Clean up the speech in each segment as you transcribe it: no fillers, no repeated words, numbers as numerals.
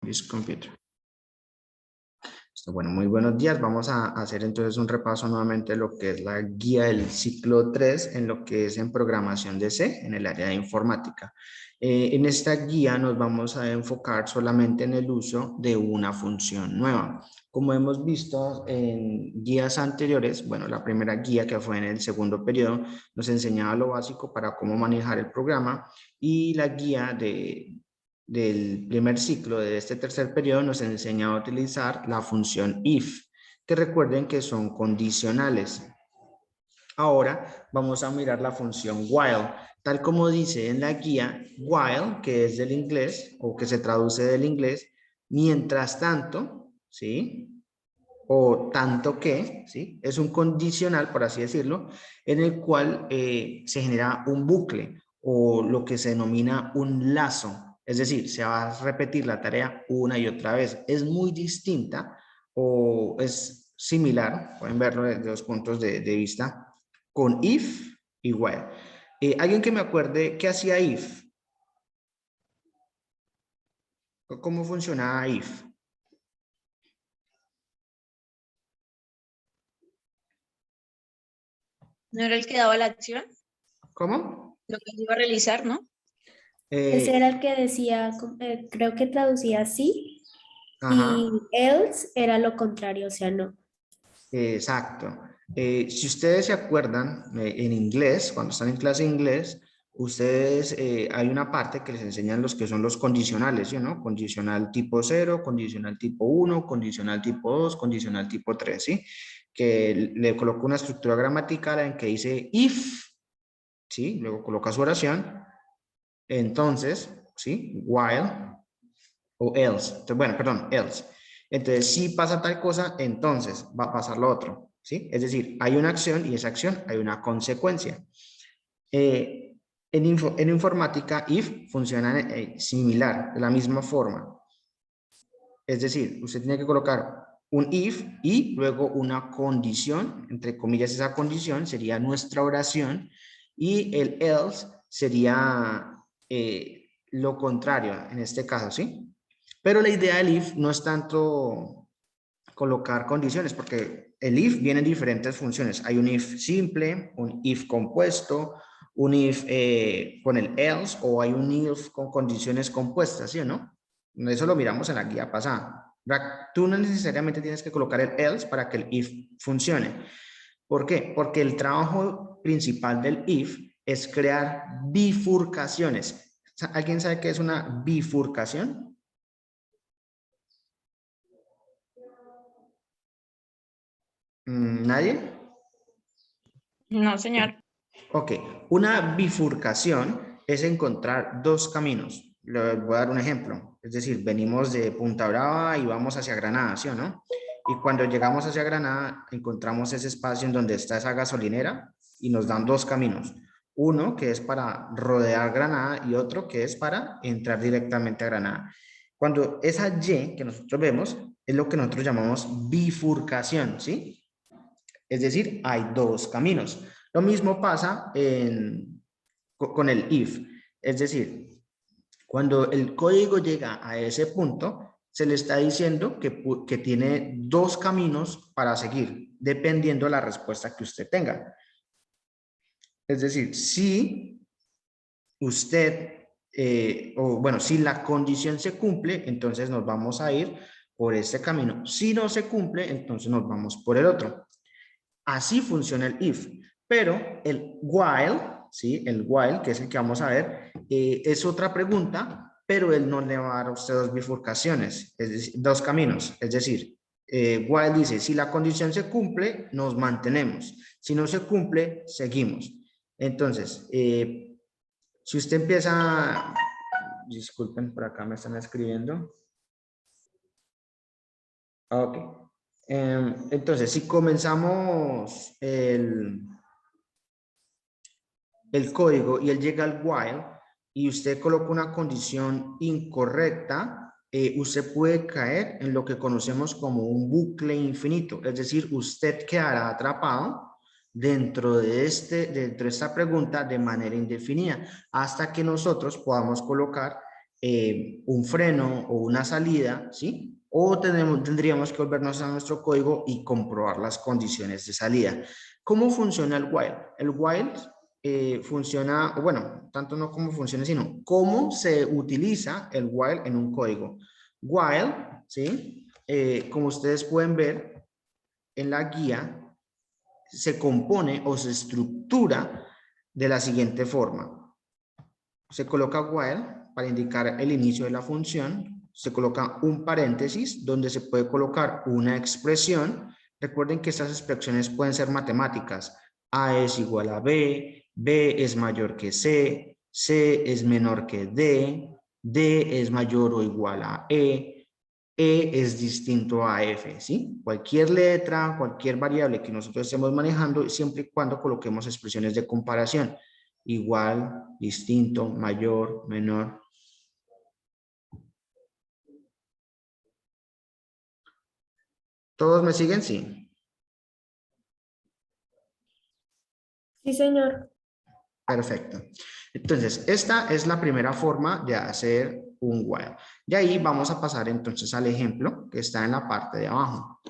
this computer. Bueno, muy buenos días. Vamos a hacer entonces un repaso nuevamente de lo que es la guía del ciclo 3 en lo que es en programación de C, en el área de informática. En esta guía nos vamos a enfocar solamente en el uso de una función nueva. Como hemos visto en guías anteriores, bueno, la primera guía que fue en el segundo periodo nos enseñaba lo básico para cómo manejar el programa, y la guía del primer ciclo de este tercer periodo nos enseña a utilizar la función if, que recuerden que son condicionales. Ahora vamos a mirar la función while. Tal como dice en la guía, while, que es del inglés o que se traduce del inglés, mientras tanto, ¿sí? O tanto que, ¿sí? Es un condicional, por así decirlo, en el cual se genera un bucle o lo que se denomina un lazo. Es decir, se va a repetir la tarea una y otra vez. Es muy distinta o es similar, pueden verlo desde dos puntos de vista, con if y while. ¿Alguien que me acuerde qué hacía if? ¿Cómo funcionaba if? ¿No era el que daba la acción? ¿Cómo? Lo que iba a realizar, ¿no? Ese era el que decía, creo que traducía sí, Ajá. y else era lo contrario, o sea, no. Exacto. Si ustedes se acuerdan, en inglés, cuando están en clase de inglés, ustedes, hay una parte que les enseñan los que son los condicionales, ¿sí, no? Condicional tipo 0, condicional tipo 1, condicional tipo 2, condicional tipo 3, ¿sí? Que le coloco una estructura gramatical en que dice if, ¿sí? Luego coloca su oración, entonces, ¿sí? While o else. Entonces, bueno, perdón, else. Entonces, si pasa tal cosa, entonces va a pasar lo otro, ¿sí? Es decir, hay una acción y esa acción hay una consecuencia. En informática, if funciona similar, de la misma forma. Es decir, usted tiene que colocar un if y luego una condición, entre comillas esa condición sería nuestra oración, y el else sería lo contrario en este caso, ¿sí? Pero la idea del if no es tanto colocar condiciones, porque el if viene en diferentes funciones. Hay un if simple, un if compuesto, un if con el else, o hay un if con condiciones compuestas, ¿sí o no? Eso lo miramos en la guía pasada. Tú no necesariamente tienes que colocar el else para que el if funcione. ¿Por qué? Porque el trabajo principal del if es crear bifurcaciones. ¿Alguien sabe qué es una bifurcación? ¿Nadie? No, señor. Ok, una bifurcación es encontrar dos caminos. Les voy a dar un ejemplo. Es decir, venimos de Punta Brava y vamos hacia Granada, ¿sí o no? Y cuando llegamos hacia Granada, encontramos ese espacio en donde está esa gasolinera y nos dan dos caminos. Uno que es para rodear Granada y otro que es para entrar directamente a Granada. Cuando esa Y que nosotros vemos es lo que nosotros llamamos bifurcación, ¿sí? Es decir, hay dos caminos. Lo mismo pasa con el if. Es decir, cuando el código llega a ese punto, se le está diciendo que tiene dos caminos para seguir, dependiendo de la respuesta que usted tenga. Es decir, si usted, o bueno, si la condición se cumple, entonces nos vamos a ir por este camino. Si no se cumple, entonces nos vamos por el otro. Así funciona el if, pero el while, ¿sí? El while, que es el que vamos a ver, es otra pregunta, pero él no le va a dar a usted dos bifurcaciones, es decir, dos caminos. Es decir, while dice, si la condición se cumple, nos mantenemos. Si no se cumple, seguimos. Entonces, si usted empieza, disculpen, por acá me están escribiendo. Ok. Entonces, si comenzamos el código y él llega al while y usted coloca una condición incorrecta, usted puede caer en lo que conocemos como un bucle infinito. Es decir, usted quedará atrapado dentro de esta pregunta de manera indefinida hasta que nosotros podamos colocar un freno o una salida, ¿sí? O tendríamos que volvernos a nuestro código y comprobar las condiciones de salida. ¿Cómo funciona el while? El while funciona, bueno, tanto no cómo funciona, sino cómo se utiliza el while en un código. While, ¿sí? Como ustedes pueden ver en la guía, se compone o se estructura de la siguiente forma. Se coloca while para indicar el inicio de la función, se coloca un paréntesis donde se puede colocar una expresión. Recuerden que estas expresiones pueden ser matemáticas. A es igual a B, B es mayor que C, C es menor que D es mayor o igual a E es distinto a F, ¿sí? Cualquier letra, cualquier variable que nosotros estemos manejando, siempre y cuando coloquemos expresiones de comparación. Igual, distinto, mayor, menor. ¿Todos me siguen? Sí. Sí, señor. Perfecto. Entonces, esta es la primera forma de hacer un while. De ahí vamos a pasar entonces al ejemplo que está en la parte de abajo.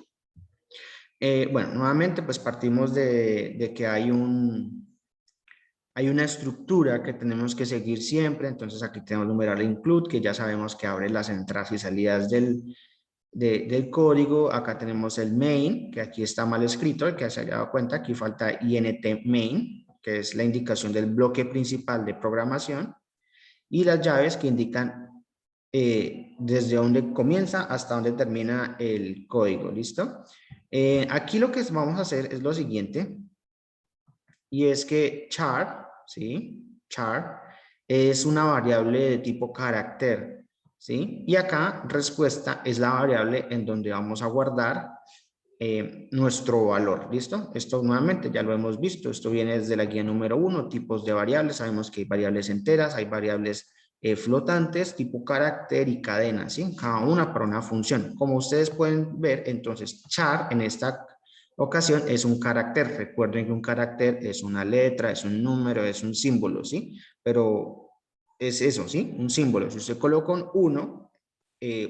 Bueno, nuevamente pues partimos de que hay una estructura que tenemos que seguir siempre. Entonces aquí tenemos numeral include, que ya sabemos que abre las entradas y salidas del código. Acá tenemos el main, que aquí está mal escrito, el que se haya dado cuenta, aquí falta int main, que es la indicación del bloque principal de programación, y las llaves que indican desde donde comienza hasta donde termina el código. ¿Listo? Aquí lo que vamos a hacer es lo siguiente, y es que char, ¿sí? Char es una variable de tipo carácter, ¿sí? Y acá respuesta es la variable en donde vamos a guardar nuestro valor. ¿Listo? Esto nuevamente ya lo hemos visto. Esto viene desde la guía número 1, tipos de variables. Sabemos que hay variables enteras, hay variables flotantes, tipo carácter y cadena, ¿sí? Cada una para una función. Como ustedes pueden ver, entonces char en esta ocasión es un carácter. Recuerden que un carácter es una letra, es un número, es un símbolo, ¿sí? Pero es eso, ¿sí? Un símbolo. Si usted coloca un 1,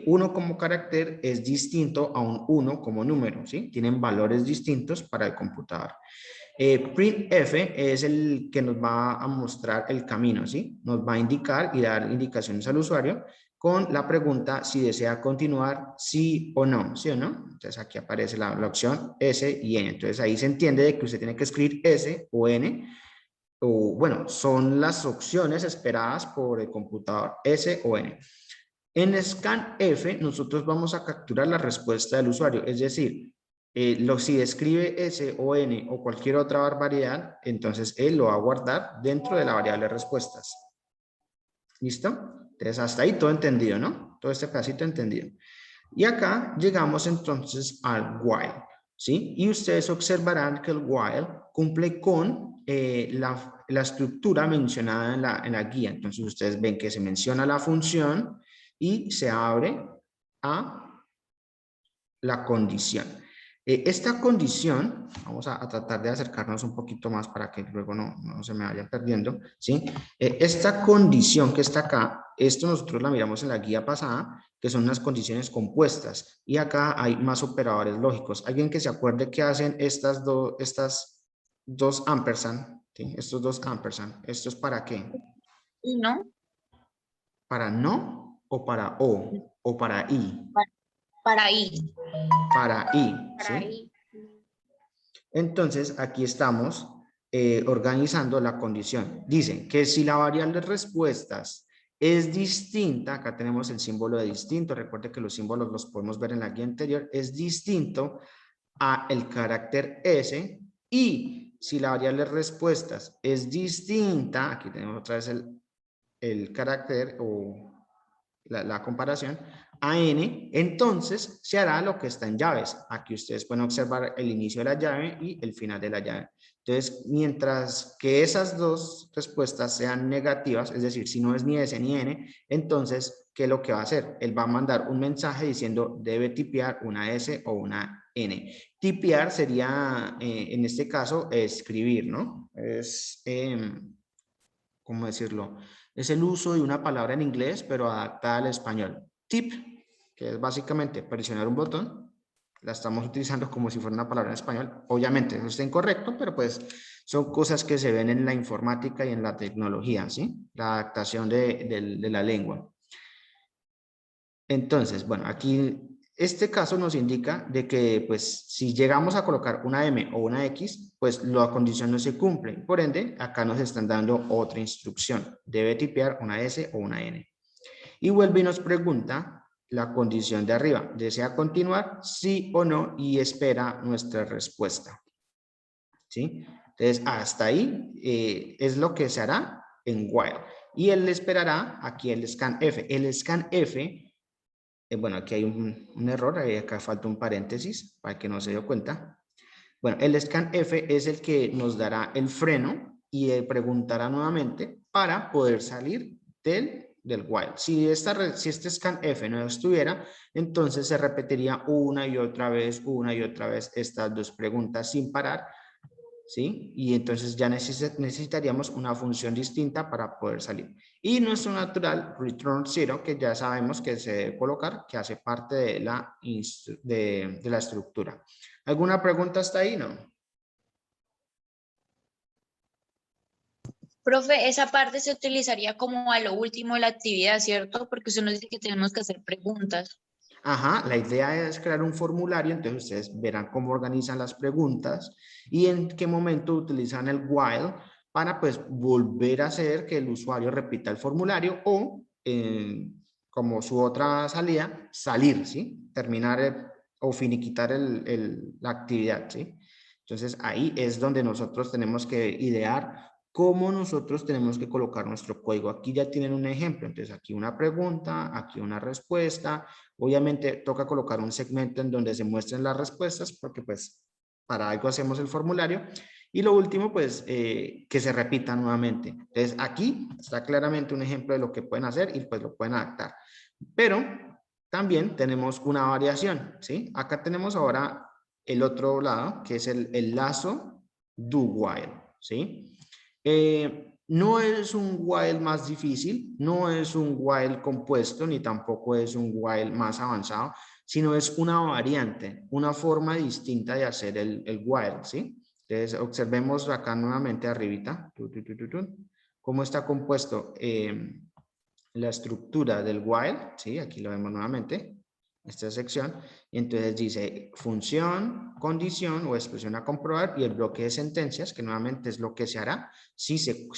1 como carácter es distinto a un 1 como número, ¿sí? Tienen valores distintos para el computador. Printf es el que nos va a mostrar el camino, ¿sí? Nos va a indicar y dar indicaciones al usuario con la pregunta si desea continuar, sí o no, ¿sí o no? Entonces aquí aparece la opción S y N. Entonces ahí se entiende de que usted tiene que escribir S o N, o bueno, son las opciones esperadas por el computador, S o N. En scanf nosotros vamos a capturar la respuesta del usuario, es decir, si escribe S o N o cualquier otra barbaridad, entonces él lo va a guardar dentro de la variable respuestas. ¿Listo? Entonces hasta ahí todo entendido, ¿no? Todo este pedacito entendido. Y acá llegamos entonces al while, ¿sí? Y ustedes observarán que el while cumple con la estructura mencionada en la guía. Entonces ustedes ven que se menciona la función y se abre a la condición. Esta condición, vamos a tratar de acercarnos un poquito más para que luego no se me vaya perdiendo, ¿sí? Esta condición que está acá, esto nosotros la miramos en la guía pasada, que son unas condiciones compuestas, y acá hay más operadores lógicos. ¿Alguien que se acuerde qué hacen estas dos ampersand? ¿Sí? Estos dos ampersand, ¿esto es para qué? ¿No? ¿Para no o para o para y? Para I. Para y, Para ¿sí? I. Entonces, aquí estamos organizando la condición. Dice que si la variable respuestas es distinta, acá tenemos el símbolo de distinto, recuerde que los símbolos los podemos ver en la guía anterior, es distinto a el carácter S, y si la variable respuestas es distinta, aquí tenemos otra vez el carácter o la comparación, a n, entonces se hará lo que está en llaves. Aquí ustedes pueden observar el inicio de la llave y el final de la llave. Entonces, mientras que esas dos respuestas sean negativas, es decir, si no es ni S ni N, entonces, ¿qué es lo que va a hacer? Él va a mandar un mensaje diciendo debe tipear una S o una N. Tipear sería, en este caso, escribir, ¿no? Es ¿cómo decirlo? Es el uso de una palabra en inglés, pero adaptada al español. Tip, que es básicamente presionar un botón, la estamos utilizando como si fuera una palabra en español. Obviamente, eso está incorrecto, pero pues son cosas que se ven en la informática y en la tecnología, ¿sí? La adaptación de la lengua. Entonces, bueno, aquí este caso nos indica de que, pues, si llegamos a colocar una M o una X, pues la condición no se cumple. Por ende, acá nos están dando otra instrucción. Debe tipear una S o una N. Y vuelve y nos pregunta la condición de arriba. ¿Desea continuar? Sí o no, y espera nuestra respuesta. ¿Sí? Entonces, hasta ahí es lo que se hará en while. Y él esperará aquí el scanf. El scanf, bueno, aquí hay un error, acá falta un paréntesis para que no se dio cuenta. Bueno, el scanf es el que nos dará el freno y preguntará nuevamente para poder salir del while. Si este scanf no estuviera, entonces se repetiría una y otra vez estas dos preguntas sin parar, ¿sí? Y entonces ya necesitaríamos una función distinta para poder salir. Y nuestro natural return 0, que ya sabemos que se debe colocar, que hace parte de la estructura. ¿Alguna pregunta hasta ahí? No. Profe, esa parte se utilizaría como a lo último de la actividad, ¿cierto? Porque usted nos dice que tenemos que hacer preguntas. Ajá, la idea es crear un formulario, entonces ustedes verán cómo organizan las preguntas y en qué momento utilizan el while para pues volver a hacer que el usuario repita el formulario o como su otra salida, salir, ¿sí? Terminar o finiquitar la actividad, ¿sí? Entonces ahí es donde nosotros tenemos que idear cómo nosotros tenemos que colocar nuestro código. Aquí ya tienen un ejemplo, entonces aquí una pregunta, aquí una respuesta. Obviamente toca colocar un segmento en donde se muestren las respuestas porque pues para algo hacemos el formulario. Y lo último pues que se repita nuevamente. Entonces aquí está claramente un ejemplo de lo que pueden hacer y pues lo pueden adaptar. Pero también tenemos una variación, ¿sí? Acá tenemos ahora el otro lado que es el lazo do while, ¿sí? No es un while más difícil, no es un while compuesto, ni tampoco es un while más avanzado, sino es una variante, una forma distinta de hacer el while, ¿sí? Entonces, observemos acá nuevamente arribita, cómo está compuesto la estructura del while, ¿sí? Aquí lo vemos nuevamente, esta sección, y entonces dice función, condición o expresión a comprobar y el bloque de sentencias, que nuevamente es lo que se hará si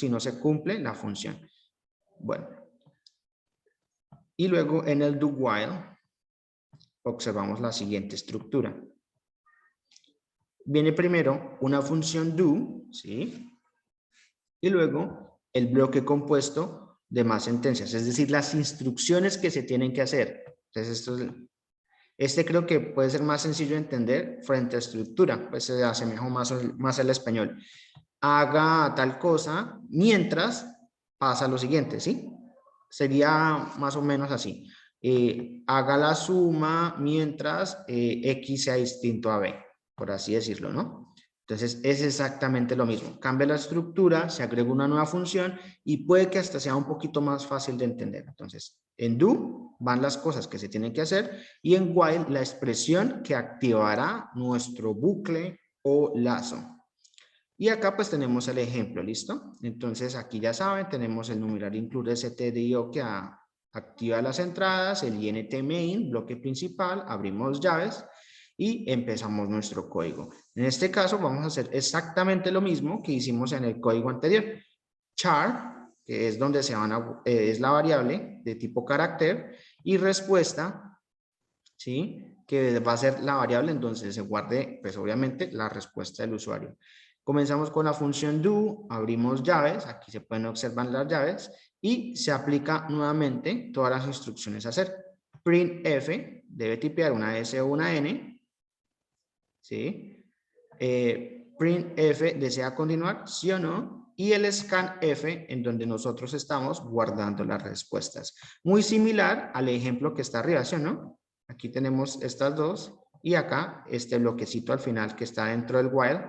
no se cumple la función. Bueno, y luego en el do while observamos la siguiente estructura. Viene primero una función do, ¿sí? Y luego el bloque compuesto de más sentencias, es decir, las instrucciones que se tienen que hacer. Entonces, este creo que puede ser más sencillo de entender frente a estructura, pues se asemeja más al español. Haga tal cosa mientras pasa lo siguiente, ¿sí? Sería más o menos así. Haga la suma mientras X sea distinto a B, por así decirlo, ¿no? Entonces es exactamente lo mismo. Cambia la estructura, se agrega una nueva función y puede que hasta sea un poquito más fácil de entender. Entonces, en do van las cosas que se tienen que hacer y en while la expresión que activará nuestro bucle o lazo. Y acá pues tenemos el ejemplo, ¿listo? Entonces aquí ya saben, tenemos el numeral include stdio que activa las entradas, el int main, bloque principal, abrimos llaves y empezamos nuestro código. En este caso vamos a hacer exactamente lo mismo que hicimos en el código anterior. Char, que es donde es la variable de tipo carácter, y respuesta, ¿sí? Que va a ser la variable en donde se guarde, pues obviamente, la respuesta del usuario. Comenzamos con la función do, abrimos llaves, aquí se pueden observar las llaves, y se aplica nuevamente todas las instrucciones a hacer. Printf debe tipear una S o una N, ¿sí? Printf desea continuar, sí o no, y el scanf en donde nosotros estamos guardando las respuestas. Muy similar al ejemplo que está arriba, ¿sí o no? Aquí tenemos estas dos, y acá este bloquecito al final que está dentro del while,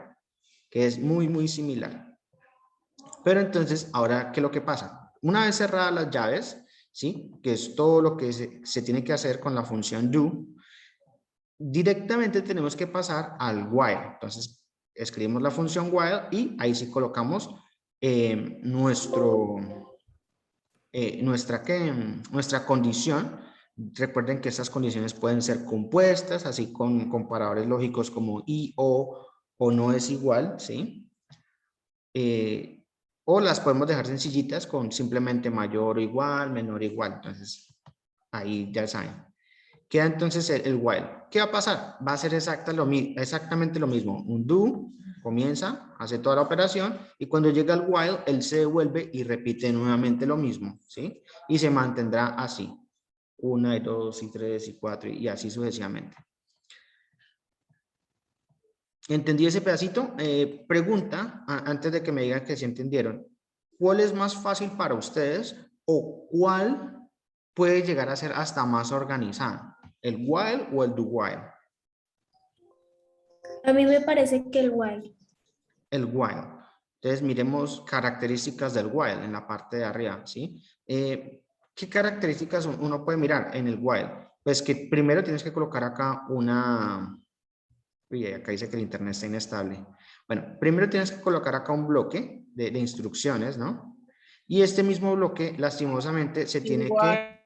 que es muy similar. Pero entonces, ahora, ¿qué es lo que pasa? Una vez cerradas las llaves, ¿sí? Que es todo lo que se tiene que hacer con la función do, directamente tenemos que pasar al while. Entonces, escribimos la función while y ahí sí colocamos nuestra condición. Recuerden que estas condiciones pueden ser compuestas, así con comparadores lógicos como y, o no es igual, ¿sí? O las podemos dejar sencillitas con simplemente mayor o igual, menor o igual. Entonces, ahí ya saben. Queda entonces el while. ¿Qué va a pasar? Va a ser exactamente lo mismo. Un do comienza, hace toda la operación y cuando llega el while, él se devuelve y repite nuevamente lo mismo, ¿sí? Y se mantendrá así. 1 y 2 y 3 y 4 y así sucesivamente. ¿Entendí ese pedacito? Pregunta, antes de que me digan que sí entendieron. ¿Cuál es más fácil para ustedes o cuál puede llegar a ser hasta más organizada? ¿El while o el do while? A mí me parece que el while. El while. Entonces miremos características del while en la parte de arriba, ¿sí? ¿Qué características uno puede mirar en el while? Pues que primero tienes que colocar acá una... Uy, acá dice que el internet está inestable. Bueno, primero tienes que colocar acá un bloque de instrucciones, ¿no? Y este mismo bloque, lastimosamente, se tiene que...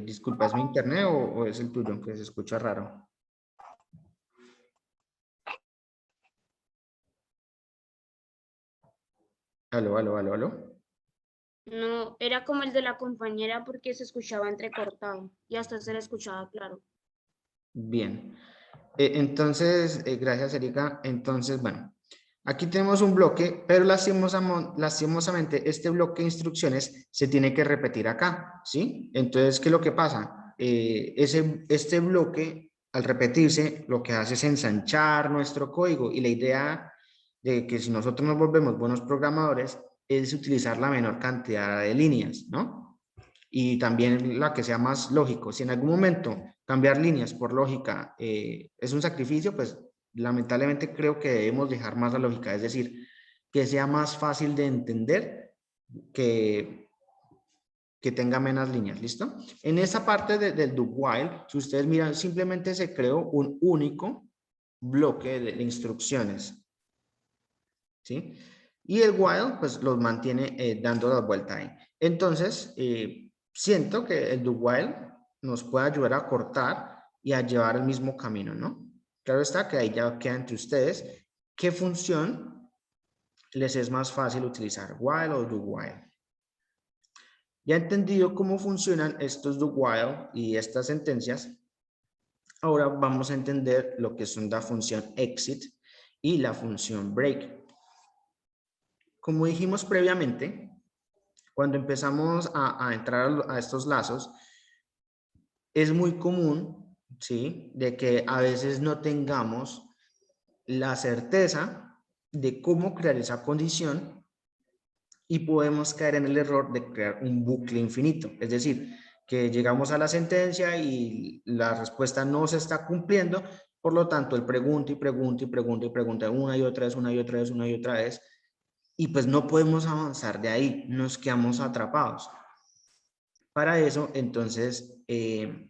disculpa, ¿es mi internet o es el tuyo que se escucha raro? Aló, aló, aló, aló. No, era como el de la compañera porque se escuchaba entrecortado y hasta se le escuchaba claro. Bien. Entonces, gracias, Erika. Entonces, bueno, aquí tenemos un bloque, pero lastimosamente este bloque de instrucciones se tiene que repetir acá, ¿sí? Entonces, ¿qué es lo que pasa? Este bloque, al repetirse, lo que hace es ensanchar nuestro código y la idea de que si nosotros nos volvemos buenos programadores es utilizar la menor cantidad de líneas, ¿no? Y también la que sea más lógico. Si en algún momento cambiar líneas por lógica es un sacrificio, pues lamentablemente creo que debemos dejar más la lógica, es decir, que sea más fácil de entender que, que tenga menos líneas, ¿listo? En esa parte del do while, si ustedes miran, simplemente se creó un único bloque de instrucciones, ¿sí? Y el while, pues los mantiene dando la vuelta ahí. Entonces, siento que el do while nos puede ayudar a cortar y a llevar el mismo camino, ¿no? Claro está que ahí ya queda entre ustedes qué función les es más fácil utilizar, while o do while. Ya entendido cómo funcionan estos do while y estas sentencias, ahora vamos a entender lo que son la función exit y la función break. Como dijimos previamente, cuando empezamos a entrar a estos lazos, es muy común, ¿sí? De que a veces no tengamos la certeza de cómo crear esa condición y podemos caer en el error de crear un bucle infinito. Es decir, que llegamos a la sentencia y la respuesta no se está cumpliendo, por lo tanto, el pregunta y pregunta y pregunta y pregunta una y otra vez, una y otra vez, una y otra vez, y pues no podemos avanzar de ahí, nos quedamos atrapados. Para eso, entonces,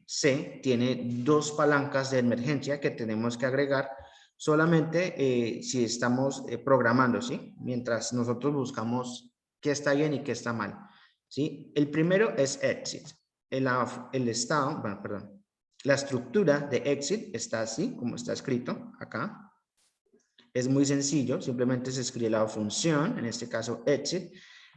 C tiene dos palancas de emergencia que tenemos que agregar solamente si estamos programando, ¿sí? Mientras nosotros buscamos qué está bien y qué está mal, ¿sí? El primero es exit. El estado, bueno, perdón, la estructura de exit está así, como está escrito acá. Es muy sencillo, simplemente se escribe la función, en este caso exit,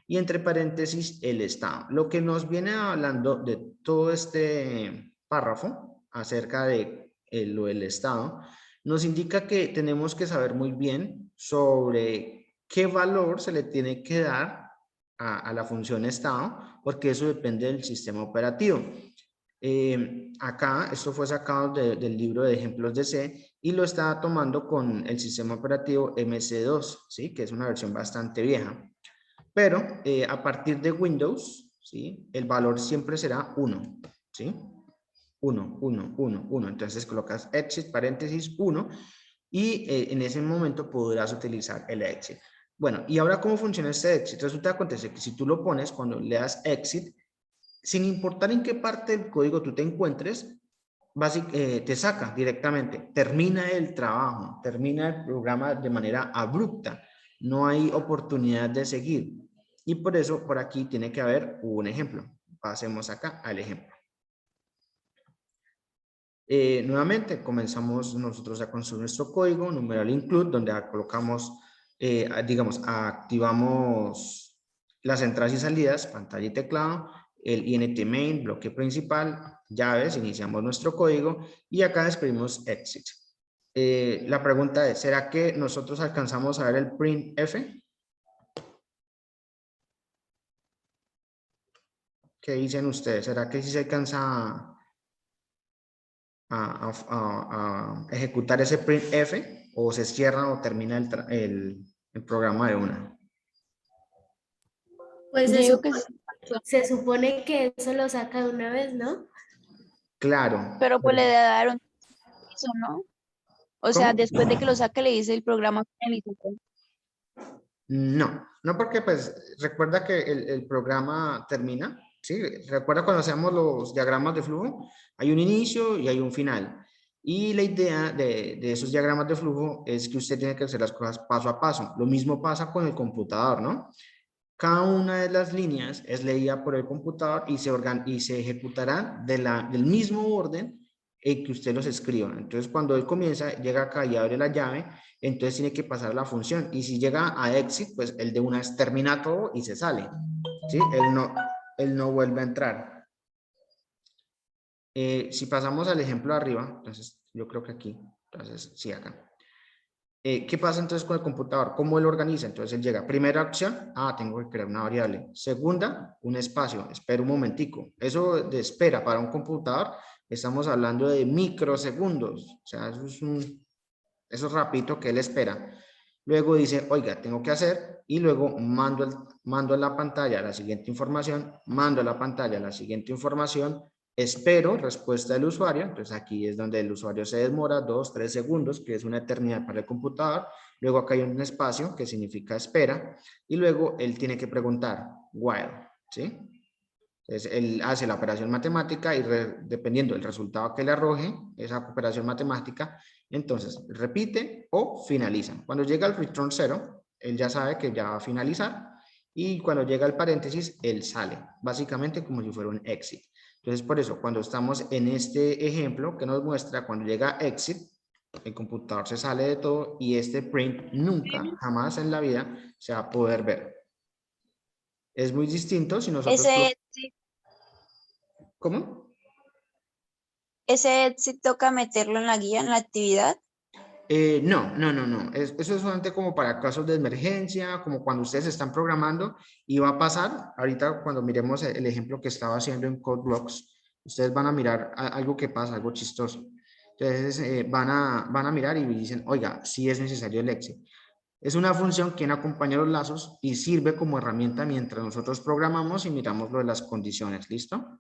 y entre paréntesis el estado. Lo que nos viene hablando de todo este párrafo acerca de lo del estado, nos indica que tenemos que saber muy bien sobre qué valor se le tiene que dar a la función estado, porque eso depende del sistema operativo. Acá, esto fue sacado del libro de ejemplos de C y lo estaba tomando con el sistema operativo MC2, ¿sí? Que es una versión bastante vieja. Pero a partir de Windows, ¿sí? El valor siempre será 1, ¿sí? 1, 1, 1, 1. Entonces colocas exit, paréntesis, 1 y en ese momento podrás utilizar el exit. Bueno, y ahora ¿cómo funciona este exit? Resulta que acontece que si tú lo pones, cuando le das exit, sin importar en qué parte del código tú te encuentres, te saca directamente, termina el trabajo, termina el programa de manera abrupta, no hay oportunidad de seguir. Y por eso por aquí tiene que haber un ejemplo. Pasemos acá al ejemplo. Nuevamente comenzamos nosotros a construir nuestro código, numeral include, donde colocamos, digamos, activamos las entradas y salidas, pantalla y teclado, el int main, bloque principal, llaves, iniciamos nuestro código y acá escribimos exit. La pregunta es, ¿será que nosotros alcanzamos a ver el printf? ¿Qué dicen ustedes? ¿Será que sí se alcanza a ejecutar ese printf o se cierra o termina el programa de una? Pues Yo digo que sí, se supone que eso lo saca de una vez, ¿no? Claro. pero pues le debe dar un permiso, ¿no? O sea, ¿Cómo? después de que lo saque le dice el programa finalizó. No, no porque pues recuerda que el programa termina, ¿sí? Recuerda cuando hacemos los diagramas de flujo, hay un inicio y hay un final. Y la idea de esos diagramas de flujo es que usted tiene que hacer las cosas paso a paso. Lo mismo pasa con el computador, ¿no? Cada una de las líneas es leída por el computador y se ejecutarán del mismo orden en que usted los escriba. Entonces, cuando él comienza, llega acá y abre la llave, entonces tiene que pasar la función. Y si llega a exit, pues él de una vez termina todo y se sale. ¿Sí? Él no vuelve a entrar. Si pasamos al ejemplo de arriba, entonces yo creo que aquí, entonces sí, acá. ¿Qué pasa entonces con el computador? ¿Cómo él organiza? Entonces él llega, primera opción, tengo que crear una variable. Segunda, un espacio, espera un momentico. Eso de espera para un computador, estamos hablando de microsegundos. O sea, eso es rapidito que él espera. Luego dice, oiga, tengo que hacer, y luego mando a la pantalla la siguiente información, mando a la pantalla la siguiente información, espero respuesta del usuario. Entonces aquí es donde el usuario se demora 2, 3 segundos, que es una eternidad para el computador. Luego acá hay un espacio que significa espera, y luego él tiene que preguntar, while, ¿sí? Entonces, él hace la operación matemática y dependiendo del resultado que le arroje esa operación matemática, entonces repite o finaliza. Cuando llega al return 0, él ya sabe que ya va a finalizar, y cuando llega al paréntesis, él sale, básicamente como si fuera un exit. Entonces, por eso, cuando estamos en este ejemplo que nos muestra, cuando llega exit, el computador se sale de todo y este print nunca, jamás en la vida se va a poder ver. Es muy distinto si nosotros... ¿Cómo? Ese exit toca meterlo en la guía, en la actividad. No. Eso es solamente como para casos de emergencia, como cuando ustedes están programando y va a pasar. Ahorita cuando miremos el ejemplo que estaba haciendo en CodeBlocks, ustedes van a mirar algo que pasa, algo chistoso. Entonces van a mirar y dicen, oiga, sí es necesario el exit. Es una función que acompaña los lazos y sirve como herramienta mientras nosotros programamos y miramos lo de las condiciones. ¿Listo?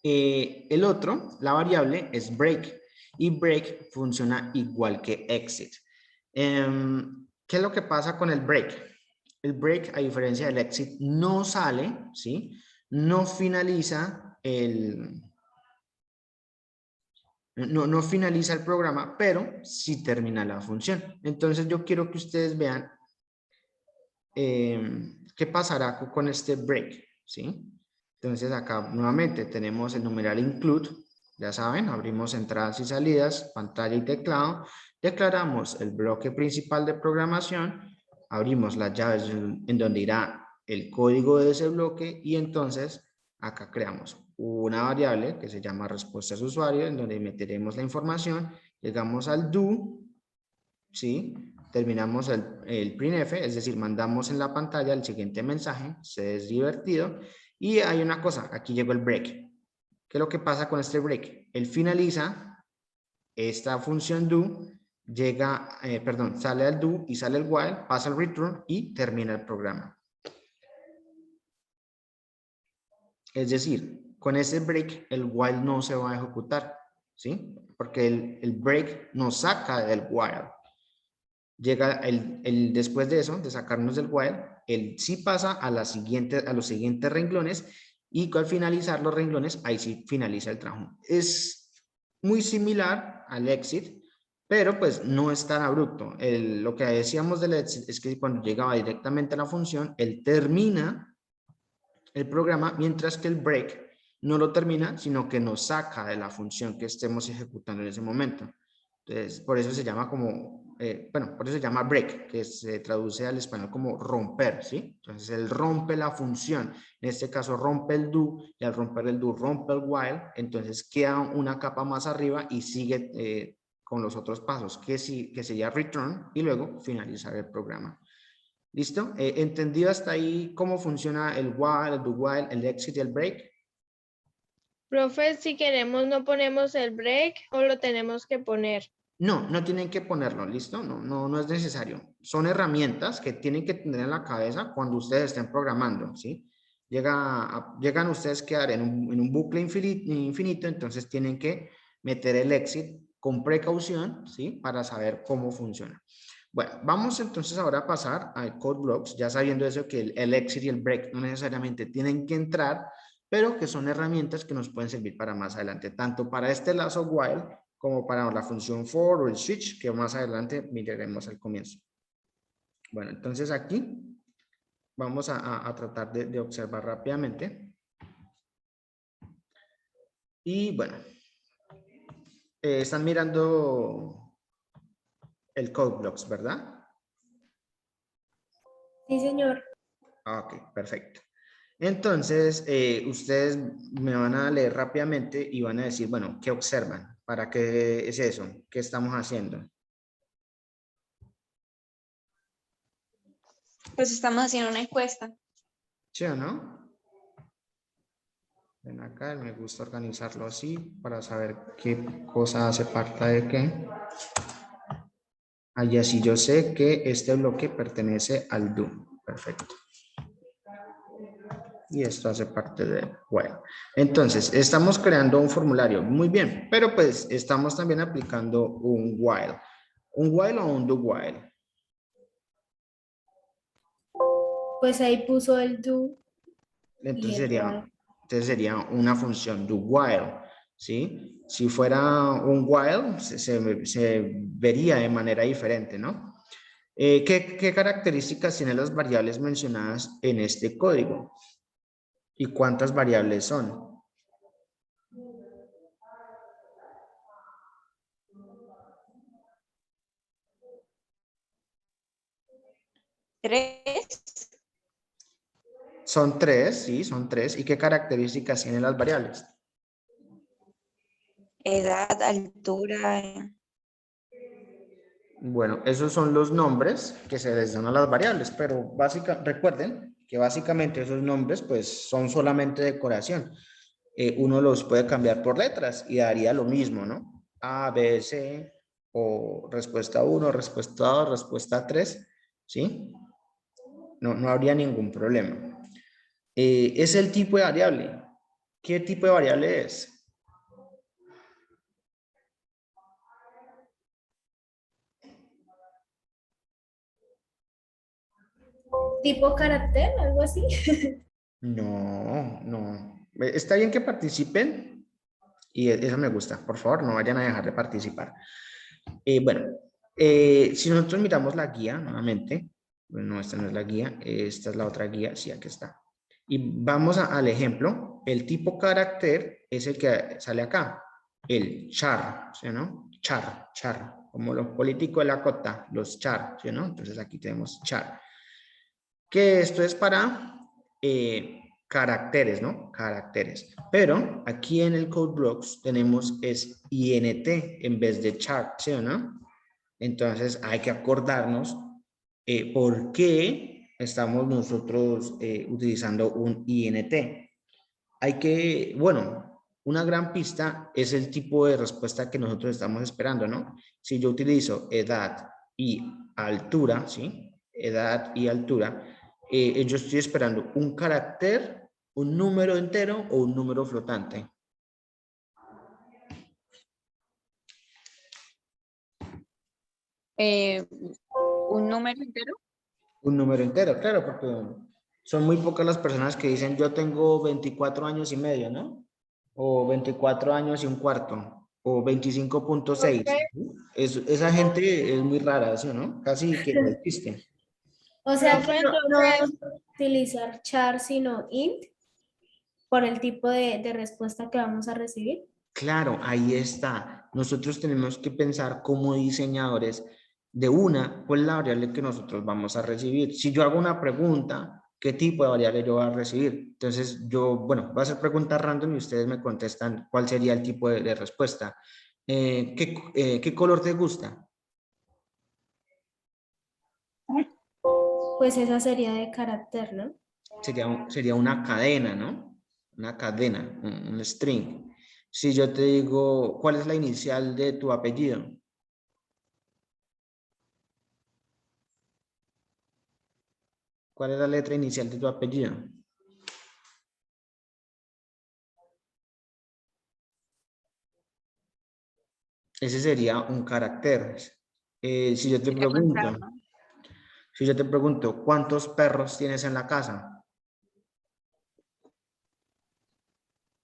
El otro, la variable, es break. Y break funciona igual que exit. ¿Qué es lo que pasa con el break? El break, a diferencia del exit, no sale, ¿sí? No finaliza no finaliza el programa, pero sí termina la función. Entonces yo quiero que ustedes vean qué pasará con este break, ¿sí? Entonces acá nuevamente tenemos el numeral include, ya saben, abrimos entradas y salidas, pantalla y teclado, declaramos el bloque principal de programación, abrimos las llaves en donde irá el código de ese bloque y entonces acá creamos una variable que se llama respuestas usuario en donde meteremos la información, llegamos al do, ¿sí? Terminamos el printf, es decir, mandamos en la pantalla el siguiente mensaje, se es divertido, y hay una cosa, aquí llegó el break. ¿Qué es lo que pasa con este break? Él finaliza esta función do, sale al do y sale el while, pasa el return y termina el programa. Es decir, con ese break el while no se va a ejecutar, ¿sí? Porque el break nos saca del while. Llega después de eso, de sacarnos del while, él sí pasa a los siguientes renglones y al finalizar los renglones, ahí sí finaliza el trabajo. Es muy similar al exit, pero pues no es tan abrupto. Lo que decíamos del exit es que cuando llegaba directamente a la función, él termina el programa, mientras que el break no lo termina, sino que nos saca de la función que estemos ejecutando en ese momento. Entonces, por eso se llama como, por eso se llama break, que se traduce al español como romper, ¿sí? Entonces, él rompe la función. En este caso, rompe el do, y al romper el do, rompe el while, entonces queda una capa más arriba y sigue con los otros pasos, que sería return, y luego finalizar el programa. ¿Listo? ¿Entendido hasta ahí cómo funciona el while, el do while, el exit y el break? Profe, si queremos no ponemos el break o lo tenemos que poner. No, no tienen que ponerlo, ¿listo? No es necesario. Son herramientas que tienen que tener en la cabeza cuando ustedes estén programando, ¿sí? Llegan ustedes a quedar en un bucle infinito, entonces tienen que meter el exit con precaución, ¿sí? Para saber cómo funciona. Bueno, vamos entonces ahora a pasar al code blocks, ya sabiendo eso que el exit y el break no necesariamente tienen que entrar, pero que son herramientas que nos pueden servir para más adelante, tanto para este lazo while como para la función for o el switch, que más adelante miraremos al comienzo. Bueno, entonces aquí vamos a tratar de observar rápidamente. Y bueno, están mirando el code blocks, ¿verdad? Sí, señor. Ok, perfecto. Entonces, ustedes me van a leer rápidamente y van a decir, bueno, ¿qué observan? ¿Para qué es eso? ¿Qué estamos haciendo? Pues estamos haciendo una encuesta. ¿Sí o no? Ven acá, me gusta organizarlo así para saber qué cosa hace parte de qué. Allí así yo sé que este bloque pertenece al do. Perfecto. Y esto hace parte de while. Entonces, estamos creando un formulario. Muy bien, pero pues estamos también aplicando un while. ¿Un while o un do while? Pues ahí puso el do y Entonces el while. sería una función do while, ¿sí? Si fuera un while, se vería de manera diferente, ¿no? ¿Qué características tienen las variables mencionadas en este código? ¿Y cuántas variables son? ¿Tres? Son tres, sí, son tres. ¿Y qué características tienen las variables? Edad, altura. Bueno, esos son los nombres que se les dan a las variables, pero recuerden que básicamente esos nombres pues son solamente decoración. Uno los puede cambiar por letras y daría lo mismo, ¿no? A, B, C, o respuesta 1, respuesta 2, respuesta 3, ¿sí? No habría ningún problema. Es el tipo de variable. ¿Qué tipo de variable es? ¿Tipo carácter? ¿Algo así? No. Está bien que participen y eso me gusta. Por favor, no vayan a dejar de participar. Bueno, si nosotros miramos la guía nuevamente, bueno, esta no es la guía, esta es la otra guía, sí, aquí está. Y vamos al ejemplo. El tipo carácter es el que sale acá, el char, ¿sí, no? Char, como los políticos de la cota, los char, ¿sí, no? Entonces aquí tenemos char. Que esto es para caracteres, ¿no? Caracteres. Pero aquí en el code blocks tenemos es int en vez de char, ¿sí o no? Entonces hay que acordarnos por qué estamos nosotros utilizando un int. Una gran pista es el tipo de respuesta que nosotros estamos esperando, ¿no? Si yo utilizo edad y altura, ¿sí? Edad y altura, yo estoy esperando un carácter, un número entero o un número flotante. un número entero. Un número entero, claro, porque son muy pocas las personas que dicen yo tengo 24 años y medio, ¿no? O 24 años y un cuarto, o 25.6. Esa gente es muy rara, ¿sí o no? Casi que no existe. O sea que Profe, no entonces, vamos a utilizar char, sino int, por el tipo de respuesta que vamos a recibir. Claro, ahí está. Nosotros tenemos que pensar como diseñadores de una, pues la variable que nosotros vamos a recibir. Si yo hago una pregunta, ¿qué tipo de variable yo voy a recibir? Entonces yo, bueno, voy a hacer preguntas random y ustedes me contestan cuál sería el tipo de respuesta. ¿Qué color te gusta? Pues esa sería de carácter, ¿no? Sería una cadena, ¿no? Una cadena, un string. Si yo te digo, ¿cuál es la inicial de tu apellido? ¿Cuál es la letra inicial de tu apellido? Ese sería un carácter. Si yo te Sería pregunto, contrario, ¿no? ¿cuántos perros tienes en la casa?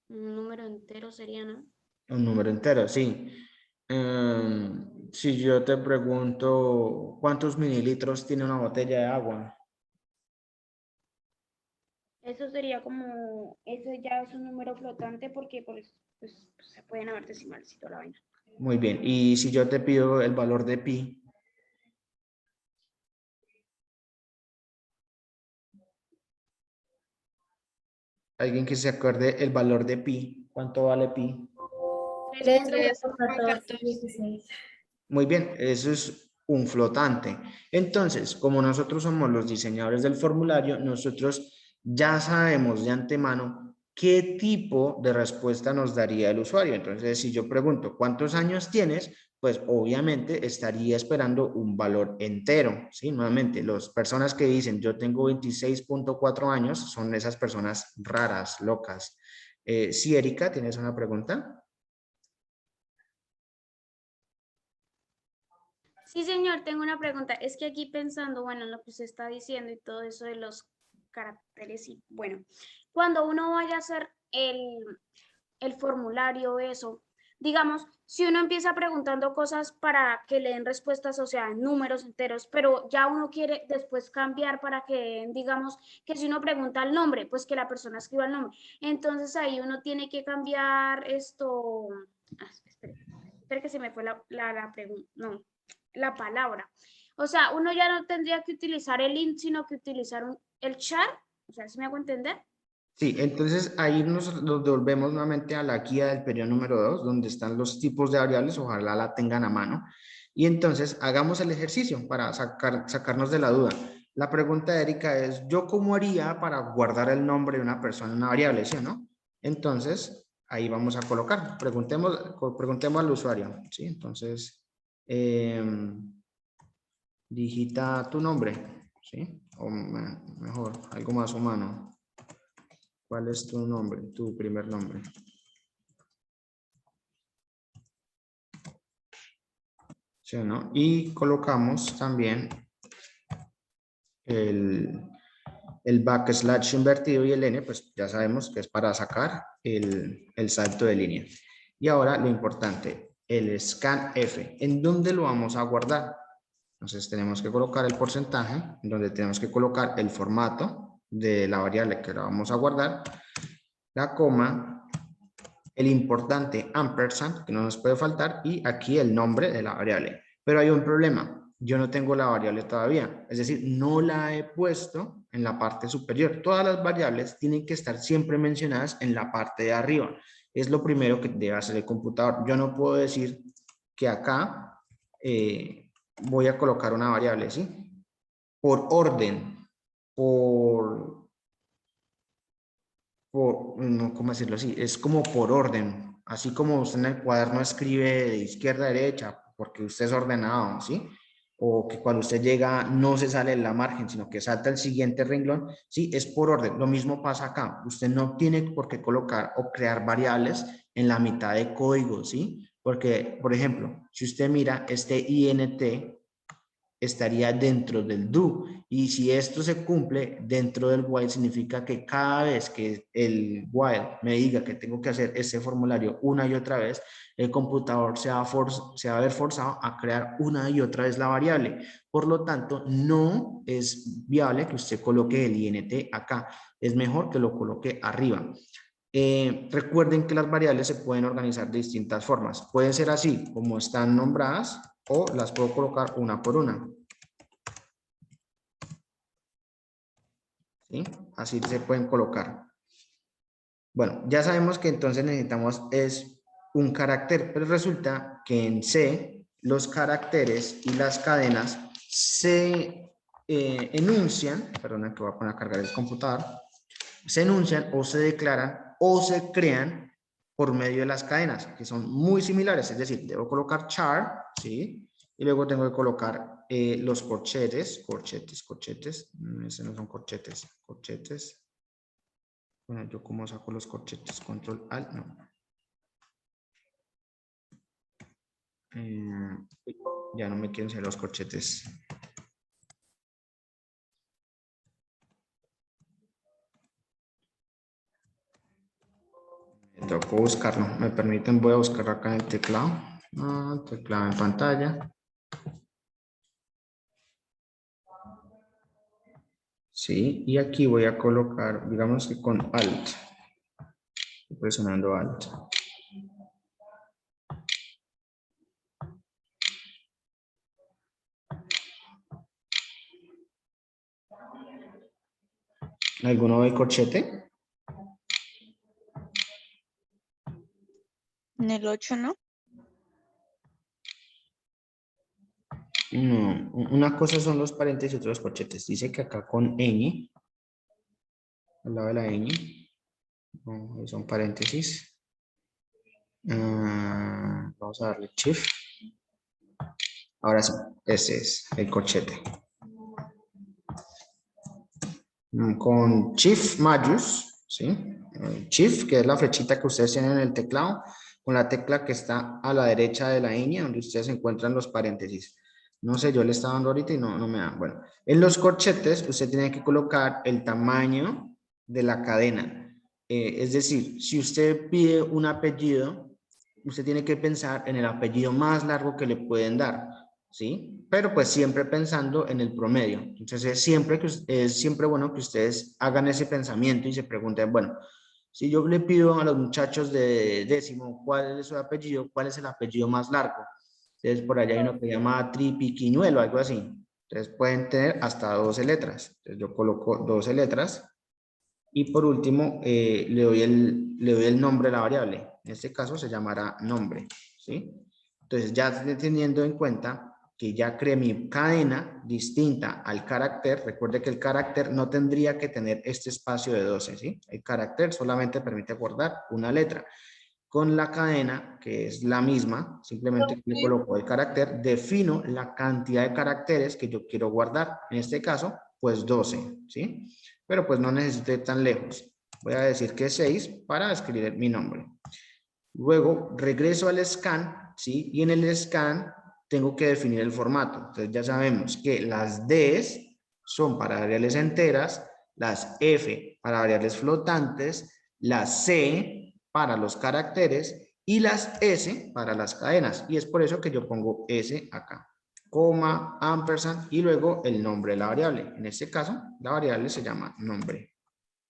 Un número entero sería, ¿no? Un número entero, sí. Si yo te pregunto, ¿cuántos mililitros tiene una botella de agua? Eso sería como, eso ya es un número flotante porque pues, se pueden haber decimales y toda la vaina. Muy bien. Y si yo te pido el valor de pi, alguien que se acuerde el valor de pi, ¿cuánto vale pi? 3,1416. Muy bien, eso es un flotante. Entonces, como nosotros somos los diseñadores del formulario, nosotros ya sabemos de antemano qué tipo de respuesta nos daría el usuario. Entonces, si yo pregunto, ¿cuántos años tienes? Pues obviamente estaría esperando un valor entero, ¿sí? Nuevamente, las personas que dicen yo tengo 26.4 años son esas personas raras, locas. Sí, Erika, ¿tienes una pregunta? Sí, señor, tengo una pregunta. Es que aquí pensando, bueno, en lo que usted está diciendo y todo eso de los caracteres y, bueno, cuando uno vaya a hacer el formulario, eso, digamos, si uno empieza preguntando cosas para que le den respuestas, o sea, números enteros, pero ya uno quiere después cambiar para que, digamos, que si uno pregunta el nombre, pues que la persona escriba el nombre. Entonces ahí uno tiene que cambiar esto. Espere que se me fue la pregunta. No, la palabra. O sea, uno ya no tendría que utilizar el int, sino que utilizar el char. O sea, ¿sí me hago entender? Sí, entonces ahí nos devolvemos nuevamente a la guía del periodo número 2, donde están los tipos de variables, ojalá la tengan a mano. Y entonces hagamos el ejercicio para sacarnos de la duda. La pregunta de Erika es, ¿yo cómo haría para guardar el nombre de una persona en una variable, sí o no? Entonces, ahí vamos a colocar, preguntemos al usuario, ¿sí? Entonces, digita tu nombre, ¿sí? O mejor, algo más humano. ¿Cuál es tu nombre, tu primer nombre? ¿Sí o no? Y colocamos también el backslash invertido y el n, pues ya sabemos que es para sacar el salto de línea. Y ahora lo importante, el scanf. ¿En dónde lo vamos a guardar? Entonces tenemos que colocar el porcentaje, en donde tenemos que colocar el formato de la variable que la vamos a guardar, la coma, el importante ampersand, que no nos puede faltar, y aquí el nombre de la variable. Pero hay un problema, yo no tengo la variable todavía, es decir, no la he puesto en la parte superior. Todas las variables tienen que estar siempre mencionadas en la parte de arriba. Es lo primero que debe hacer el computador. Yo no puedo decir que acá voy a colocar una variable, ¿sí? Por orden, no, ¿cómo decirlo así? Es como por orden, así como usted en el cuaderno escribe de izquierda a derecha, porque usted es ordenado, ¿sí? O que cuando usted llega no se sale en la margen, sino que salta el siguiente renglón, ¿sí? Es por orden. Lo mismo pasa acá. Usted no tiene por qué colocar o crear variables en la mitad de código, ¿sí? Porque, por ejemplo, si usted mira este int, estaría dentro del do. Y si esto se cumple dentro del while, significa que cada vez que el while me diga que tengo que hacer ese formulario una y otra vez, el computador se va a ver forzado a crear una y otra vez la variable. Por lo tanto, no es viable que usted coloque el int acá. Es mejor que lo coloque arriba. Recuerden que las variables se pueden organizar de distintas formas. Pueden ser así, como están nombradas, o las puedo colocar una por una. ¿Sí? Así se pueden colocar. Bueno, ya sabemos que entonces necesitamos es un carácter, pero resulta que en C los caracteres y las cadenas se enuncian, perdona que voy a poner a cargar el computador, se enuncian o se declaran o se crean por medio de las cadenas, que son muy similares, es decir, debo colocar char, ¿sí? Y luego tengo que colocar los corchetes, esos no son corchetes, bueno, yo cómo saco los corchetes, control alt, no. Ya no me quieren hacer los corchetes. Me tocó buscarlo, me permiten, voy a buscar acá en el teclado. Teclado en pantalla. Sí, y aquí voy a colocar, digamos que con alt. Estoy presionando alt. ¿Alguno ve corchete? En el 8, ¿no? No, una cosa son los paréntesis y otros corchetes. Dice que acá con ñ, al lado de la ñ, no, son paréntesis. Vamos a darle shift. Ahora sí, ese es el corchete. Con shift mayús, ¿sí? Shift, que es la flechita que ustedes tienen en el teclado, con la tecla que está a la derecha de la ñ, donde ustedes encuentran los paréntesis. No sé, yo le estaba dando ahorita y no me da. Bueno, en los corchetes usted tiene que colocar el tamaño de la cadena. Es decir, si usted pide un apellido, usted tiene que pensar en el apellido más largo que le pueden dar, ¿sí? Pero pues siempre pensando en el promedio. Entonces es siempre bueno que ustedes hagan ese pensamiento y se pregunten, bueno, si yo le pido a los muchachos de décimo cuál es su apellido, cuál es el apellido más largo. Entonces por allá hay uno que se llama Tripiquiñuelo, algo así. Entonces pueden tener hasta 12 letras. Entonces yo coloco 12 letras. Y por último, le doy el nombre de la variable. En este caso se llamará nombre, ¿sí? Entonces ya teniendo en cuenta que ya creé mi cadena distinta al carácter, recuerde que el carácter no tendría que tener este espacio de 12, ¿sí? El carácter solamente permite guardar una letra. Con la cadena, que es la misma, simplemente le coloco el carácter, defino la cantidad de caracteres que yo quiero guardar. En este caso, pues 12, ¿sí? Pero pues no necesito ir tan lejos. Voy a decir que 6 para escribir mi nombre. Luego regreso al scan, ¿sí? Y en el scan tengo que definir el formato. Entonces ya sabemos que las Ds son para variables enteras, las F para variables flotantes, las C para los caracteres y las S para las cadenas. Y es por eso que yo pongo S acá, coma, ampersand y luego el nombre de la variable. En este caso, la variable se llama nombre.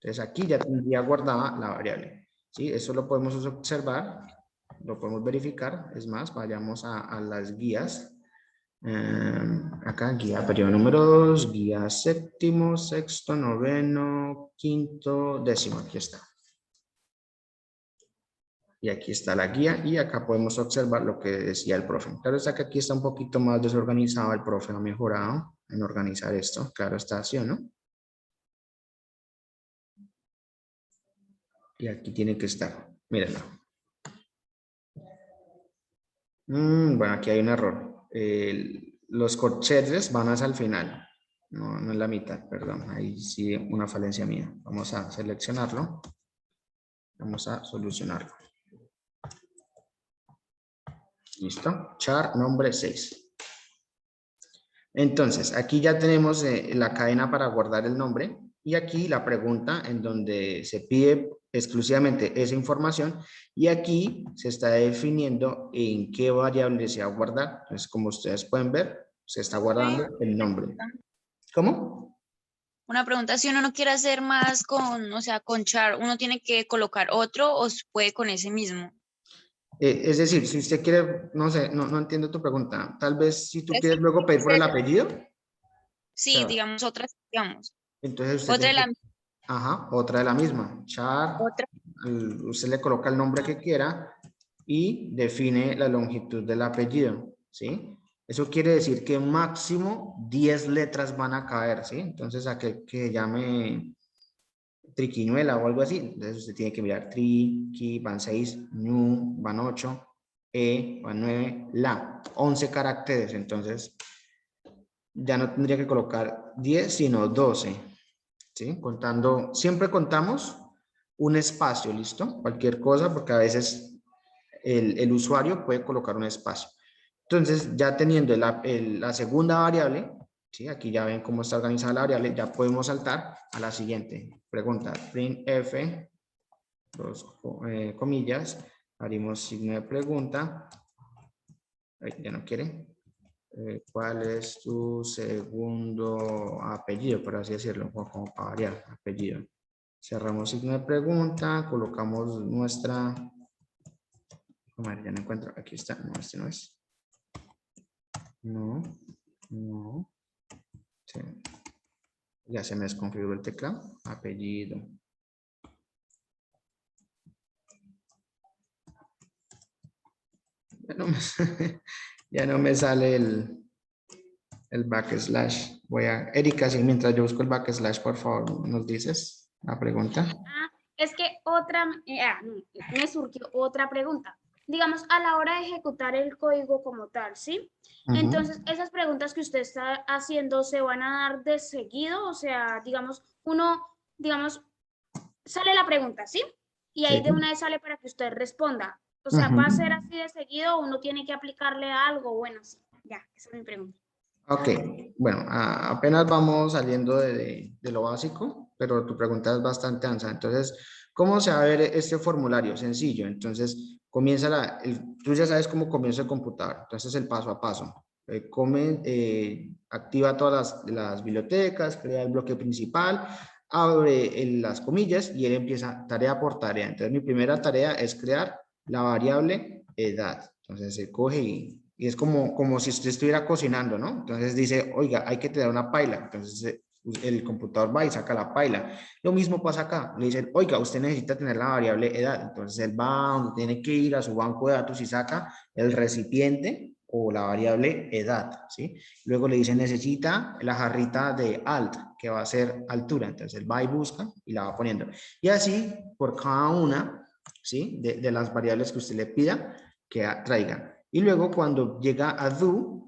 Entonces aquí ya tendría guardada la variable. ¿Sí? Eso lo podemos observar, lo podemos verificar. Es más, vayamos a las guías. Acá, guía periodo número 2, guía séptimo, sexto, noveno, quinto, décimo. Aquí está. Y aquí está la guía y acá podemos observar lo que decía el profe. Claro está que aquí está un poquito más desorganizado. El profe ha mejorado en organizar esto. Claro está, ¿sí o no? Y aquí tiene que estar. Mírenlo. Bueno, aquí hay un error. Los corchetes van hacia el final. No en la mitad, perdón. Ahí sí una falencia mía. Vamos a seleccionarlo. Vamos a solucionarlo. Listo. Char nombre 6. Entonces, aquí ya tenemos la cadena para guardar el nombre y aquí la pregunta en donde se pide exclusivamente esa información y aquí se está definiendo en qué variable se va a guardar. Entonces, como ustedes pueden ver, se está guardando el nombre. ¿Cómo? Una pregunta, si uno no quiere hacer más con, o sea, con char, ¿uno tiene que colocar otro o se puede con ese mismo? Es decir, si usted quiere, no sé, no entiendo tu pregunta. Tal vez si tú Es quieres que- luego pedir por el es- apellido, o Sí, sea, digamos, otras, digamos. entonces usted Otra tiene de que, la ajá, otra de la misma. Char, otra. usted le coloca el nombre que quiera y define la longitud del apellido, ¿sí? Eso quiere decir que máximo 10 letras van a caer, ¿sí? Entonces, aquel que llame triquiñuela o algo así, entonces usted tiene que mirar tri, ki, van 6, ñu, van 8, van 9, la, 11 caracteres, entonces ya no tendría que colocar 10, sino 12, ¿sí? Contando, siempre contamos un espacio, ¿listo? Cualquier cosa, porque a veces el usuario puede colocar un espacio. Entonces, ya teniendo la segunda variable, ¿sí? Aquí ya ven cómo está organizada la variable, ya podemos saltar a la siguiente pregunta. Printf, comillas, abrimos signo de pregunta. Ay, ya no quiere. ¿Cuál es tu segundo apellido, por así decirlo? O como para variar, apellido. Cerramos signo de pregunta, colocamos nuestra... Madre, ya no encuentro. Aquí está. No, este no es. No. No. Sí. Ya se me desconfiguró el teclado. Apellido. Ya no me, ya no me sale el backslash. Voy a... Erika, si mientras yo busco el backslash, por favor, nos dices la pregunta. Ah, es que otra, no, me surgió otra pregunta. Digamos, a la hora de ejecutar el código como tal, ¿sí? Entonces, esas preguntas que usted está haciendo se van a dar de seguido, o sea, digamos, uno, digamos, sale la pregunta, ¿sí? Y ahí Sí. de una vez sale para que usted responda. O sea, ¿va a ser así de seguido o uno tiene que aplicarle algo? Bueno, sí, ya, esa es mi pregunta. Ok, bueno, apenas vamos saliendo de lo básico, pero tu pregunta es bastante ansa. Entonces, ¿cómo se va a ver este formulario? Sencillo. Entonces, comienza tú ya sabes cómo comienza el computador. Entonces, el paso a paso. Activa todas las bibliotecas, crea el bloque principal, abre las comillas y él empieza tarea por tarea. Entonces, mi primera tarea es crear la variable edad. Entonces, se coge y es como si usted estuviera cocinando, ¿no? Entonces dice, oiga, hay que tener una paila. Entonces el computador va y saca la paila. Lo mismo pasa acá. Le dicen, oiga, usted necesita tener la variable edad. Entonces él va donde tiene que ir a su banco de datos y saca el recipiente o la variable edad, ¿sí? Luego le dice, necesita la jarrita de alt, que va a ser altura. Entonces él va y busca y la va poniendo. Y así por cada una, ¿sí? De las variables que usted le pida que traiga. Y luego cuando llega a do,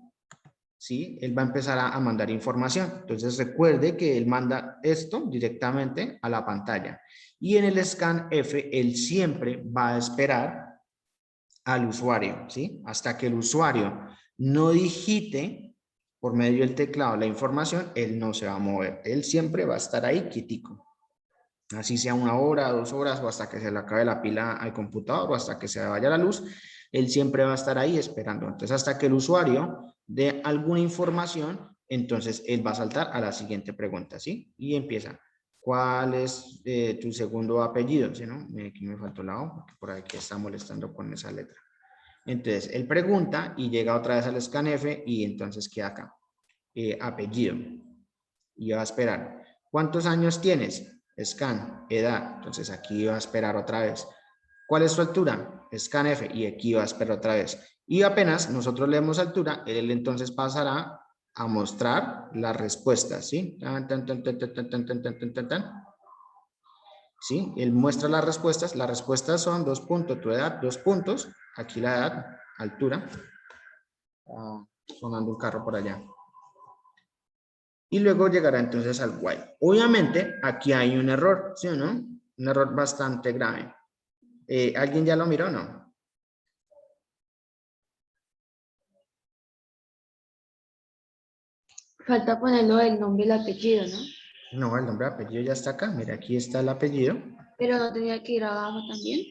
¿sí? Él va a empezar a mandar información. Entonces recuerde que él manda esto directamente a la pantalla. Y en el scanf, él siempre va a esperar al usuario, ¿sí? Hasta que el usuario no digite por medio del teclado la información, él no se va a mover. Él siempre va a estar ahí quietico. Así sea 1 hora, 2 horas o hasta que se le acabe la pila al computador o hasta que se vaya la luz, él siempre va a estar ahí esperando. Entonces, hasta que el usuario dé alguna información, entonces él va a saltar a la siguiente pregunta, ¿sí? Y empieza. ¿Cuál es tu segundo apellido? ¿Sí, no? Aquí me faltó la O, porque por aquí está molestando con esa letra. Entonces, él pregunta y llega otra vez al scanf y entonces queda acá. Apellido. Y va a esperar. ¿Cuántos años tienes? Scan, edad. Entonces aquí va a esperar otra vez. ¿Cuál es tu altura? Scanf y aquí va a esperar otra vez. Y apenas nosotros leemos altura, él entonces pasará a mostrar las respuestas, ¿sí? ¿Sí? Él muestra las respuestas. Las respuestas son 2 puntos, tu edad, 2 puntos. Aquí la edad, altura. Sonando un carro por allá. Y luego llegará entonces al while. Obviamente, aquí hay un error, ¿sí o no? Un error bastante grave. ¿Alguien ya lo miró o no? Falta ponerlo del nombre y el apellido, ¿no? No, el nombre y apellido ya está acá. Mira, aquí está el apellido. Pero no tenía que ir abajo también.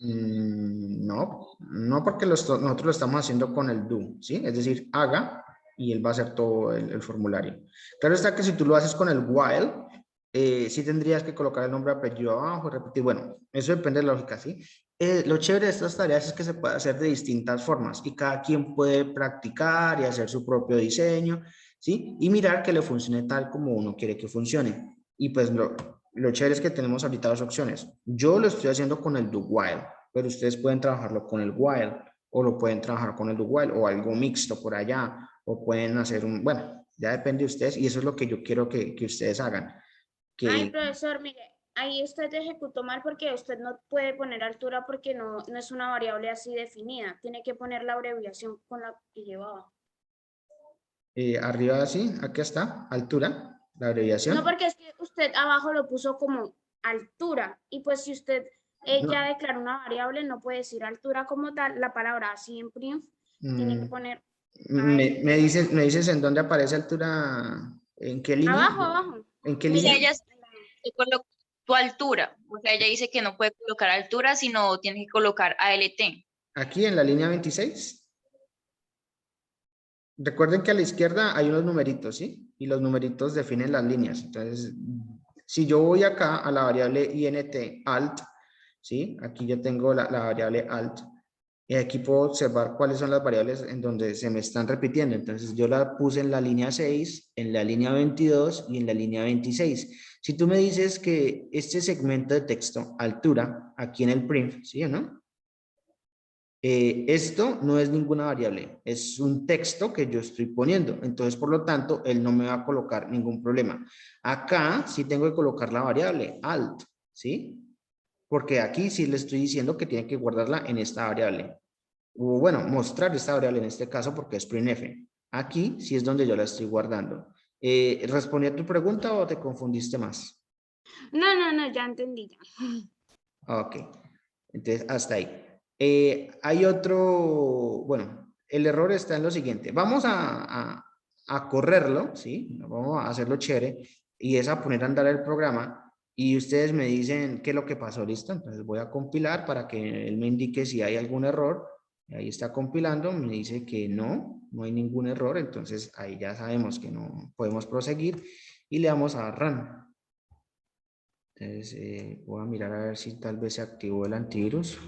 No, no porque nosotros lo estamos haciendo con el do, ¿sí? Es decir, haga y él va a hacer todo el formulario. Claro está que si tú lo haces con el while, sí tendrías que colocar el nombre y apellido abajo y repetir. Bueno, eso depende de la lógica, ¿sí? Lo chévere de estas tareas es que se puede hacer de distintas formas y cada quien puede practicar y hacer su propio diseño, ¿sí? Y mirar que le funcione tal como uno quiere que funcione. Y pues lo chévere es que tenemos ahorita dos opciones. Yo lo estoy haciendo con el do while, pero ustedes pueden trabajarlo con el while o lo pueden trabajar con el do while o algo mixto por allá o pueden hacer bueno, ya depende de ustedes y eso es lo que yo quiero que ustedes hagan. Ay, Que, profesor, mire, ahí usted ejecutó mal porque usted no puede poner altura porque no es una variable así definida. Tiene que poner la abreviación con la que llevaba. arriba así, aquí está, altura, la abreviación. No, porque es que usted abajo lo puso como altura y pues si usted ya No, declaró una variable, no puede decir altura como tal, la palabra así en print, tiene que poner me dices en dónde aparece altura, en qué línea, abajo, abajo. en qué O sea, línea. ella colocó tu altura. O sea, ella dice que no puede colocar altura, sino tiene que colocar ALT. Aquí en la línea 26. Recuerden que a la izquierda hay unos numeritos, ¿sí? Y los numeritos definen las líneas. Entonces, si yo voy acá a la variable int alt, ¿sí? Aquí yo tengo la variable alt. Y aquí puedo observar cuáles son las variables en donde se me están repitiendo. Entonces, yo la puse en la línea 6, en la línea 22 y en la línea 26. Si tú me dices que este segmento de texto, altura, aquí en el print, ¿sí o no? Esto no es ninguna variable, es un texto que yo estoy poniendo. Entonces, por lo tanto, él no me va a colocar ningún problema. Acá sí tengo que colocar la variable alt, ¿sí? Porque aquí sí le estoy diciendo que tiene que guardarla en esta variable. O bueno, mostrar esta variable en este caso porque es printf. Aquí sí es donde yo la estoy guardando. ¿Respondí a tu pregunta o te confundiste más? No, ya entendí ya. Ok, entonces hasta ahí. Hay otro, bueno, el error está en lo siguiente. Vamos a correrlo, ¿sí? Vamos a hacerlo chévere y es a poner a andar el programa y ustedes me dicen qué es lo que pasó, ¿listo? Entonces voy a compilar para que él me indique si hay algún error. Ahí está compilando, me dice que no hay ningún error, entonces ahí ya sabemos que no podemos proseguir y le damos a Run. Entonces voy a mirar a ver si tal vez se activó el antivirus.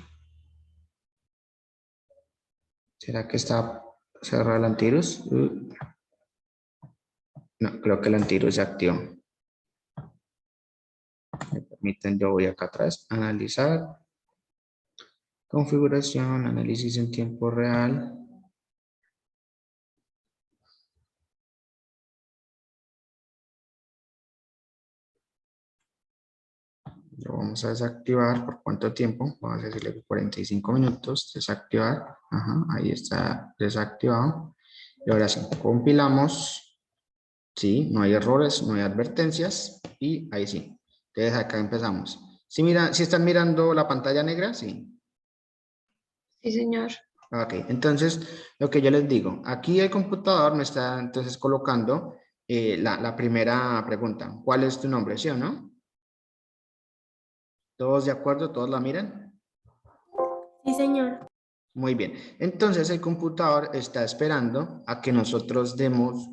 ¿Será que está cerrado el antivirus? No, creo que el antivirus se activó. Me permiten, yo voy acá atrás, analizar, configuración, análisis en tiempo real. Lo vamos a desactivar. ¿Por cuánto tiempo? Vamos a decirle 45 minutos. Desactivar. Ajá, ahí está desactivado. Y ahora sí, compilamos. Sí, no hay errores, no hay advertencias. Y ahí sí. Entonces acá empezamos. ¿Sí, sí están mirando la pantalla negra? Sí. Sí, señor. Ok, entonces lo que yo les digo, aquí el computador me está entonces colocando la primera pregunta. ¿Cuál es tu nombre? ¿Sí o no? ¿Todos de acuerdo? ¿Todos la miran? Sí, señor. Muy bien. Entonces el computador está esperando a que nosotros demos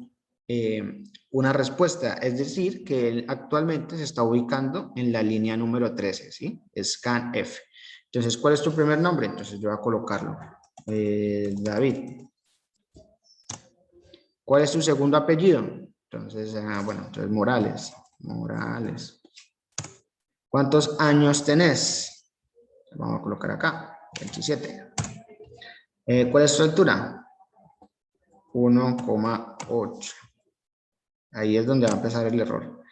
una respuesta. Es decir, que él actualmente se está ubicando en la línea número 13, ¿sí? Scanf. Entonces, ¿cuál es tu primer nombre? Entonces yo voy a colocarlo. David. ¿Cuál es tu segundo apellido? Entonces, bueno, entonces Morales. Morales. ¿Cuántos años tenés? Vamos a colocar acá, 27. ¿Cuál es tu altura? 1,8. Ahí es donde va a empezar el error.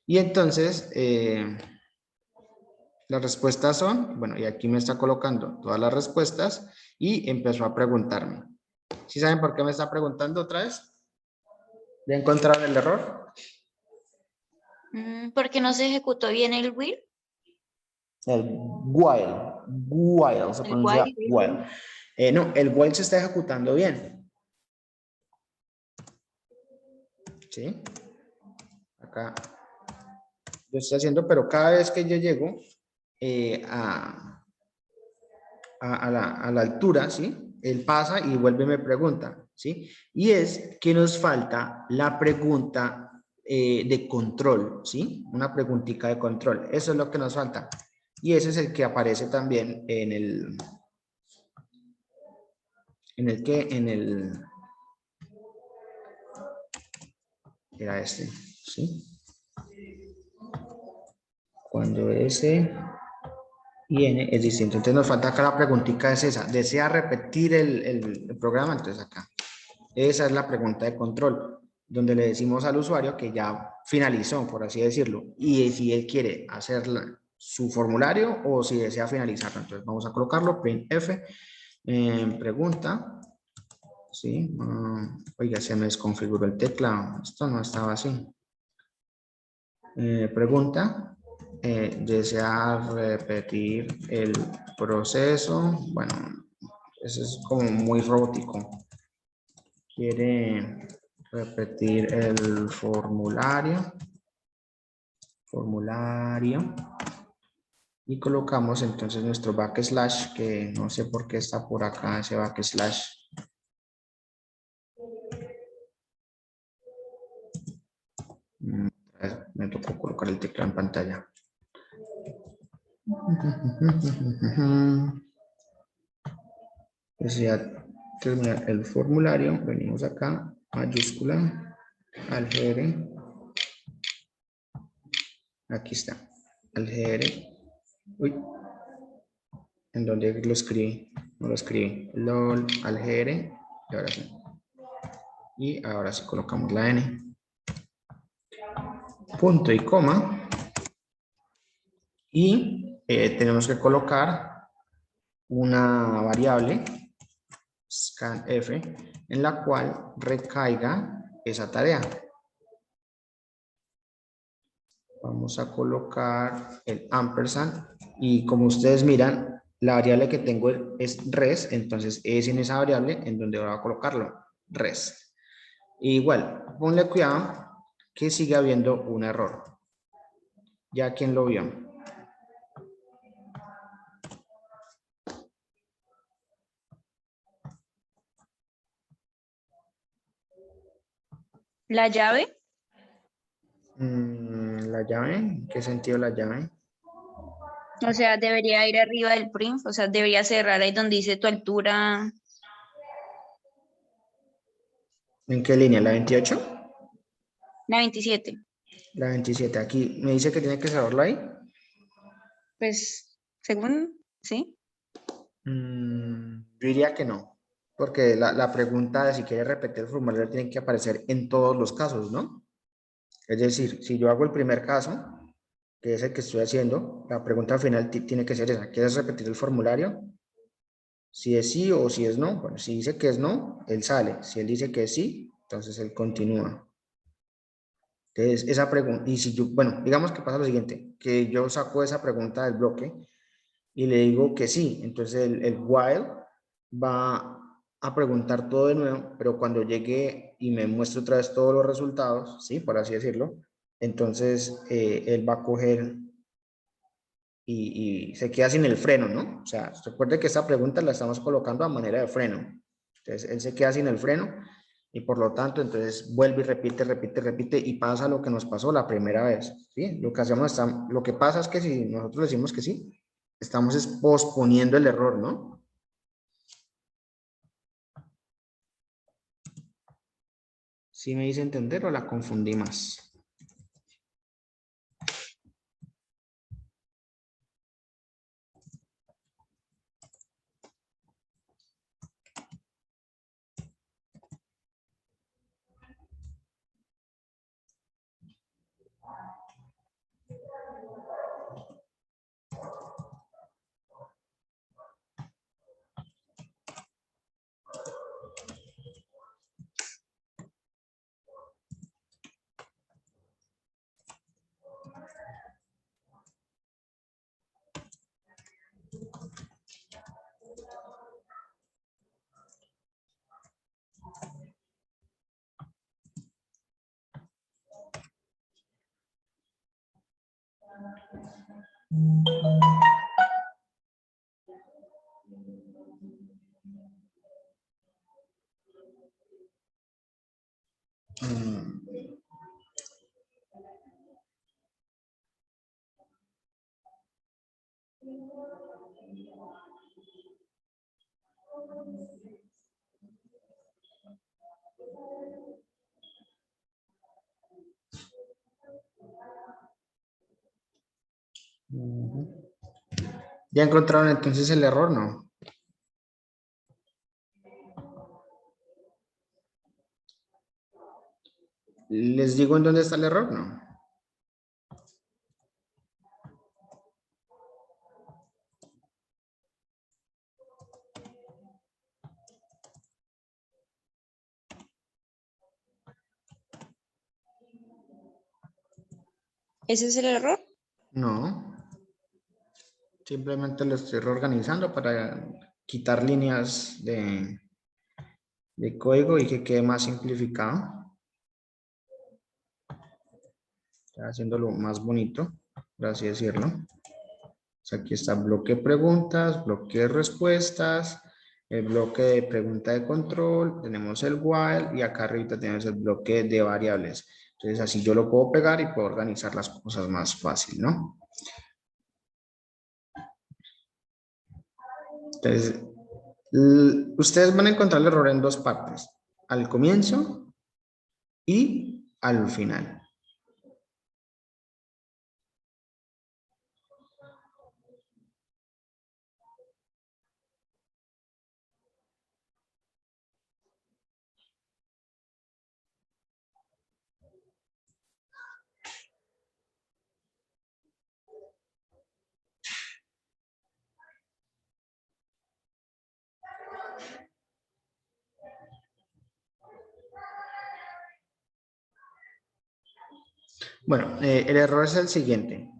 Y entonces, las respuestas son, bueno, y aquí me está colocando todas las respuestas y empezó a preguntarme. ¿Sí saben por qué me está preguntando otra vez? ¿Ya encontraron el error? Porque no se ejecutó bien el will. El while, se El pronuncia while. while. No, el while se está ejecutando bien. ¿sí? Acá yo estoy haciendo, pero cada vez que yo llego a la altura, ¿sí? Él pasa y vuelve y me pregunta, ¿sí? Y es que nos falta la pregunta de control, ¿sí? Una preguntita de control. Eso es lo que nos falta. Y ese es el que aparece también en el... Era este, ¿sí? Cuando ese y n es distinto. Entonces nos falta acá la preguntita es esa. ¿Desea repetir el programa? Entonces acá. Esa es la pregunta de control, donde le decimos al usuario que ya finalizó, por así decirlo, y si él quiere hacer su formulario o si desea finalizarlo. Entonces vamos a colocarlo, printf, pregunta, ¿sí? Oiga, se me desconfiguró el teclado, esto no estaba así. Pregunta, ¿desea repetir el proceso? Bueno, eso es como muy robótico. Quiere repetir el formulario. Y colocamos entonces nuestro backslash, que no sé por qué está por acá ese backslash. Me tocó colocar el teclado en pantalla. Pues ya termina el formulario, venimos acá, mayúscula, algere. Aquí está, algere. Uy, ¿en dónde lo escribí? No lo escribí. LOL, algere. Y ahora sí. Y ahora sí colocamos la N. Punto y coma. Y tenemos que colocar una variable, scanf, en la cual recaiga esa tarea. Vamos a colocar el ampersand y como ustedes miran, la variable que tengo es res, entonces es en esa variable en donde voy a colocarlo, res. Igual, ponle cuidado que sigue habiendo un error. ¿Ya quién lo vio? La llave, ¿La llave? ¿En qué sentido la llave? o sea, debería ir arriba del print, o sea, debería cerrar ahí donde dice tu altura. ¿En qué línea? ¿La 28? La 27. La 27. Aquí me dice que tiene que cerrarlo ahí. Pues, según, ¿sí? Yo diría que no, porque la pregunta de si quiere repetir el formulario tiene que aparecer en todos los casos, ¿no? Es decir, si yo hago el primer caso, que es el que estoy haciendo, la pregunta final tiene que ser esa. ¿Quieres repetir el formulario? Si es sí o si es no. Bueno, si dice que es no, él sale. Si él dice que es sí, entonces él continúa. Entonces, esa pregunta, y si yo, bueno, digamos que pasa lo siguiente, que yo saco esa pregunta del bloque y le digo que sí, entonces el while va a preguntar todo de nuevo, pero cuando llegue y me muestre otra vez todos los resultados, ¿sí? Por así decirlo, entonces él va a coger y se queda sin el freno, ¿no? O sea, recuerde que esta pregunta la estamos colocando a manera de freno. Entonces, él se queda sin el freno y por lo tanto, entonces vuelve y repite, repite, repite y pasa lo que nos pasó la primera vez, ¿sí? Lo que hacemos, lo que pasa es que si nosotros decimos que sí, estamos posponiendo el error, ¿no? ¿Sí me hice entender o la confundí más? Mm. Ujú. ¿Ya encontraron entonces el error? No. ¿Les digo en dónde está el error? No. ¿Ese es el error? No. Simplemente lo estoy reorganizando para quitar líneas de código y que quede más simplificado. Está haciéndolo más bonito, por así decirlo. Aquí está bloque preguntas, bloque de respuestas, el bloque de pregunta de control, tenemos el while y acá arriba tenemos el bloque de variables. Entonces así yo lo puedo pegar y puedo organizar las cosas más fácil, ¿no? Entonces, ustedes van a encontrar el error en dos partes, al comienzo y al final. Bueno, el error es el siguiente.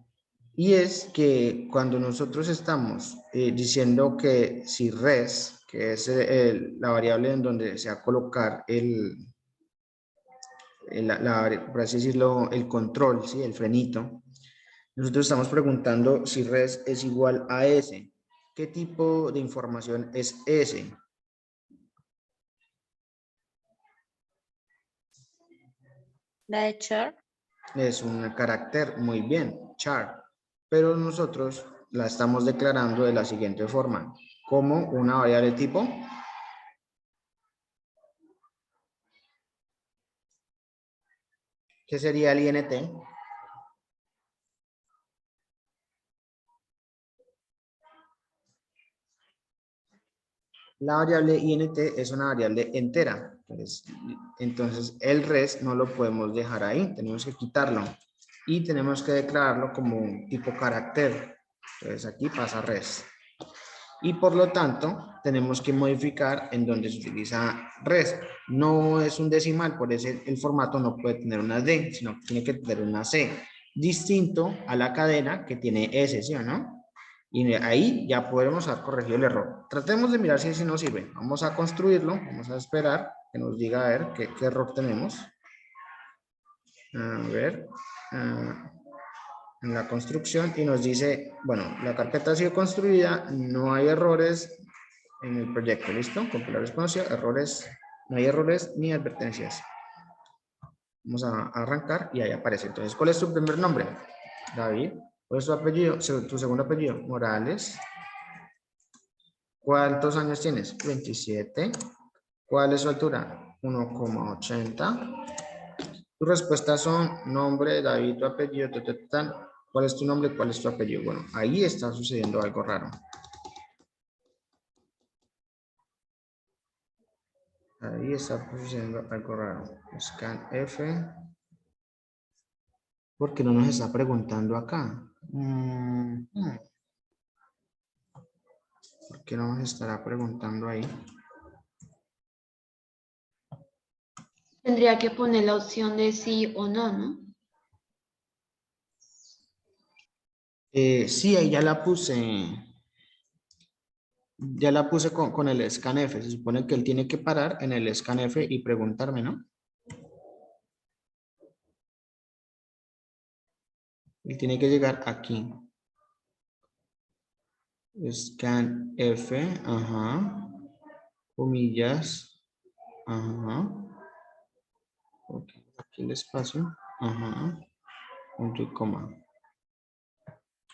Y es que cuando nosotros estamos diciendo que si res, que es la variable en donde se va a colocar por así decirlo, el control, ¿sí? El frenito, nosotros estamos preguntando si res es igual a s. ¿Qué tipo de información es s? La de char. Es un carácter, muy bien, char, pero nosotros la estamos declarando de la siguiente forma, como una variable tipo ¿qué sería el int? La variable int es una variable entera, entonces el res no lo podemos dejar ahí, tenemos que quitarlo y tenemos que declararlo como un tipo carácter, entonces aquí pasa res. Y por lo tanto, tenemos que modificar en donde se utiliza res. No es un decimal, por eso el formato no puede tener una D, sino que tiene que tener una C. Distinto a la cadena que tiene S, ¿sí o no? Y ahí ya podemos haber corregido el error. Tratemos de mirar si nos sirve. Vamos a construirlo, vamos a esperar que nos diga a ver qué error tenemos. A ver. En la construcción y nos dice, bueno, la carpeta ha sido construida, no hay errores en el proyecto, ¿listo? Compilar responsive, errores, no hay errores ni advertencias. Vamos a arrancar y ahí aparece. Entonces, ¿cuál es tu primer nombre? David. ¿Cuál es tu apellido? Tu segundo apellido, Morales. ¿Cuántos años tienes? 27. ¿Cuál es su altura? 1,80. Tus respuestas son nombre, David, tu apellido, ¿cuál es tu nombre? ¿Cuál es tu apellido? Bueno, ahí está sucediendo algo raro. Ahí está sucediendo algo raro. Scan F. ¿Por qué no nos está preguntando acá? ¿Por qué no nos estará preguntando ahí? Tendría que poner la opción de sí o no, ¿no? Sí, ahí ya la puse. Ya la puse con el scanf. Se supone que él tiene que parar en el scanf y preguntarme, ¿no? Él tiene que llegar aquí. Scanf, ajá. Comillas, ajá. Ok, aquí el espacio. Ajá. Punto y coma.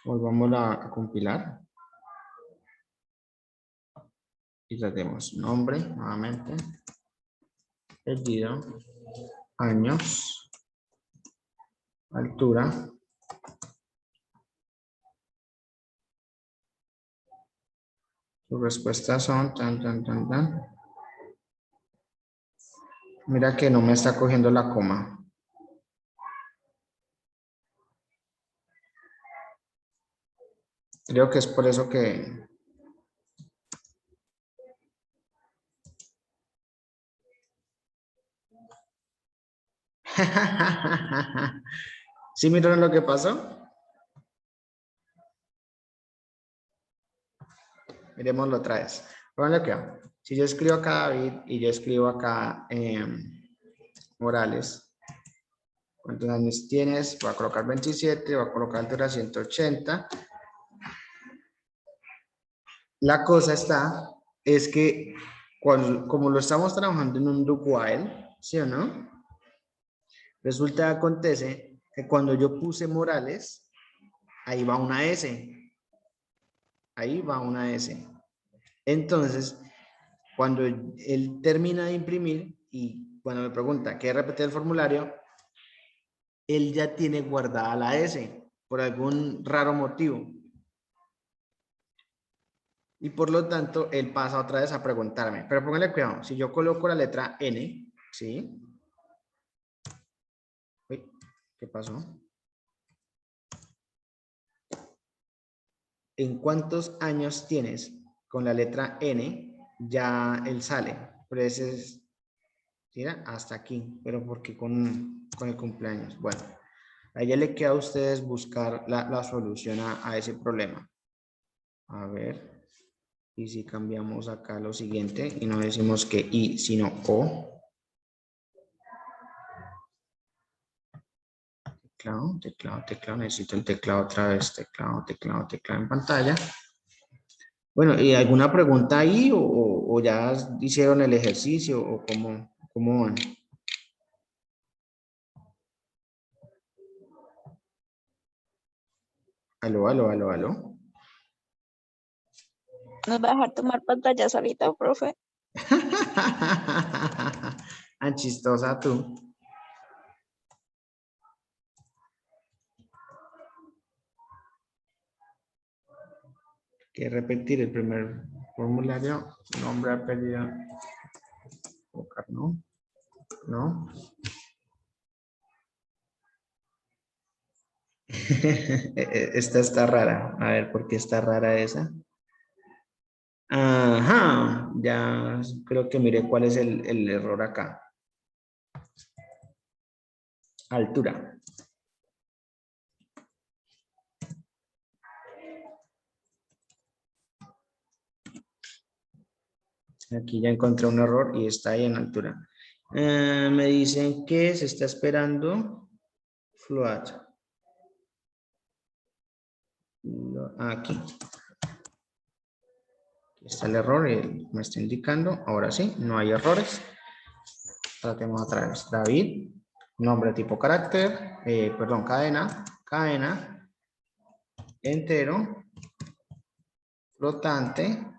Volvamos a compilar. Y tratemos nombre nuevamente. Apellido. Años. Altura. Sus respuestas son tan. Mira que no me está cogiendo la coma. Creo que es por eso que... ¿Sí miraron lo que pasó? Miremoslo otra vez. Pónganle acá. Si yo escribo acá David y yo escribo acá Morales, ¿cuántos años tienes? Voy a colocar 27, voy a colocar altura 180. La cosa es que como lo estamos trabajando en un do while, ¿sí o no? Resulta, acontece que cuando yo puse Morales, ahí va una S. Ahí va una S. Entonces, cuando él termina de imprimir y cuando me pregunta ¿qué repetir el formulario? Él ya tiene guardada la S por algún raro motivo. Y por lo tanto, él pasa otra vez a preguntarme. Pero póngale cuidado, si yo coloco la letra N, ¿sí? Uy, ¿qué pasó? ¿En cuántos años tienes? Con la letra N, ya él sale. Pero ese es, mira, hasta aquí. Pero porque con el cumpleaños. Bueno, a ella le queda a ustedes buscar la solución a ese problema. A ver. Y si cambiamos acá lo siguiente y no decimos que I, sino O. Teclado, necesito el teclado otra vez. Teclado en pantalla. Bueno, ¿y alguna pregunta ahí o ya hicieron el ejercicio o cómo van? Aló. ¿Nos va a dejar tomar pantallas ahorita, profe? Tan chistosa tú. Que repetir el primer formulario, nombre, apellido. No. Esta está rara. A ver, ¿por qué está rara esa? Ajá, ya creo que mire cuál es el error acá. Altura. Aquí ya encontré un error y está ahí en altura. Me dicen que se está esperando float. Aquí. Aquí está el error y me está indicando. Ahora sí, no hay errores. Tratemos otra vez. David, nombre tipo carácter, cadena, entero, flotante.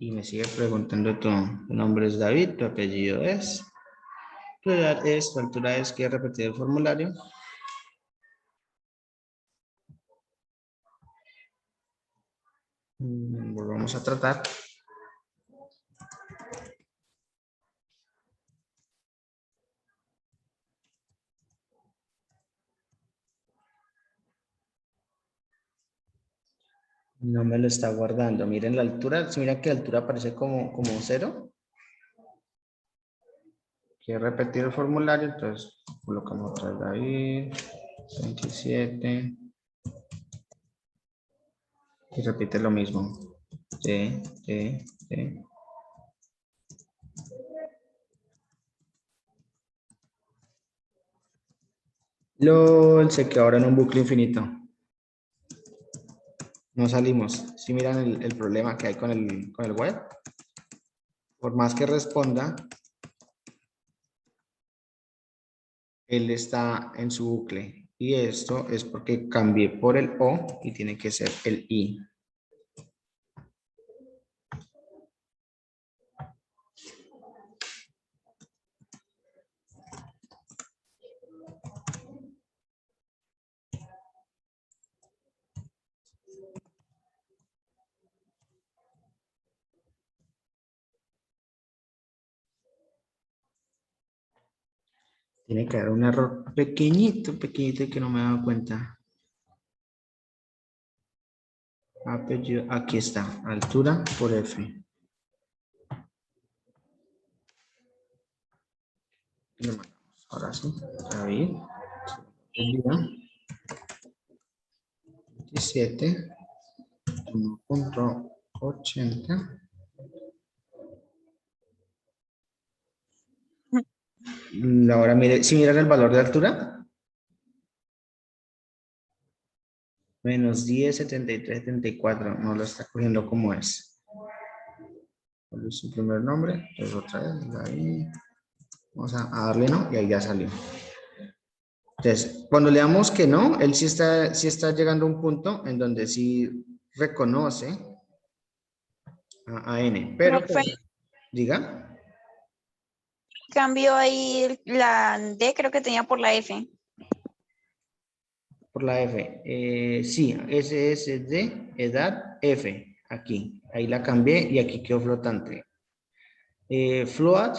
Y me sigue preguntando tu nombre es David, tu apellido es, tu edad es, tu altura es, ¿quieres repetir el formulario? Volvamos a tratar. No me lo está guardando. Miren la altura. Si mira que la altura aparece como 0. Quiero repetir el formulario. Entonces colocamos otra vez David. 27. Y repite lo mismo. T. LOL, se quedó ahora en un bucle infinito. No salimos. Si miran el problema que hay con el web. Por más que responda, él está en su bucle. Y esto es porque cambié por el O y tiene que ser el I. Tiene que haber un error pequeñito, pequeñito que no me he dado cuenta. Apellido, aquí está, altura por F. Lo mandamos. Ahora sí, David. Apellido. 27, 1.80. Ahora mire, si miran el valor de altura. Menos 10, 73, 74. No lo está cogiendo como es. ¿Cuál es su primer nombre? Entonces otra vez, David. Vamos a darle no y ahí ya salió. Entonces, cuando le damos que no, él sí está llegando a un punto en donde sí reconoce a N. Pero, Profe, pues, diga. cambio ahí la D, creo que tenía por la F. Por la F. Sí, SSD, edad, F. Aquí. Ahí la cambié y aquí quedó flotante. Float,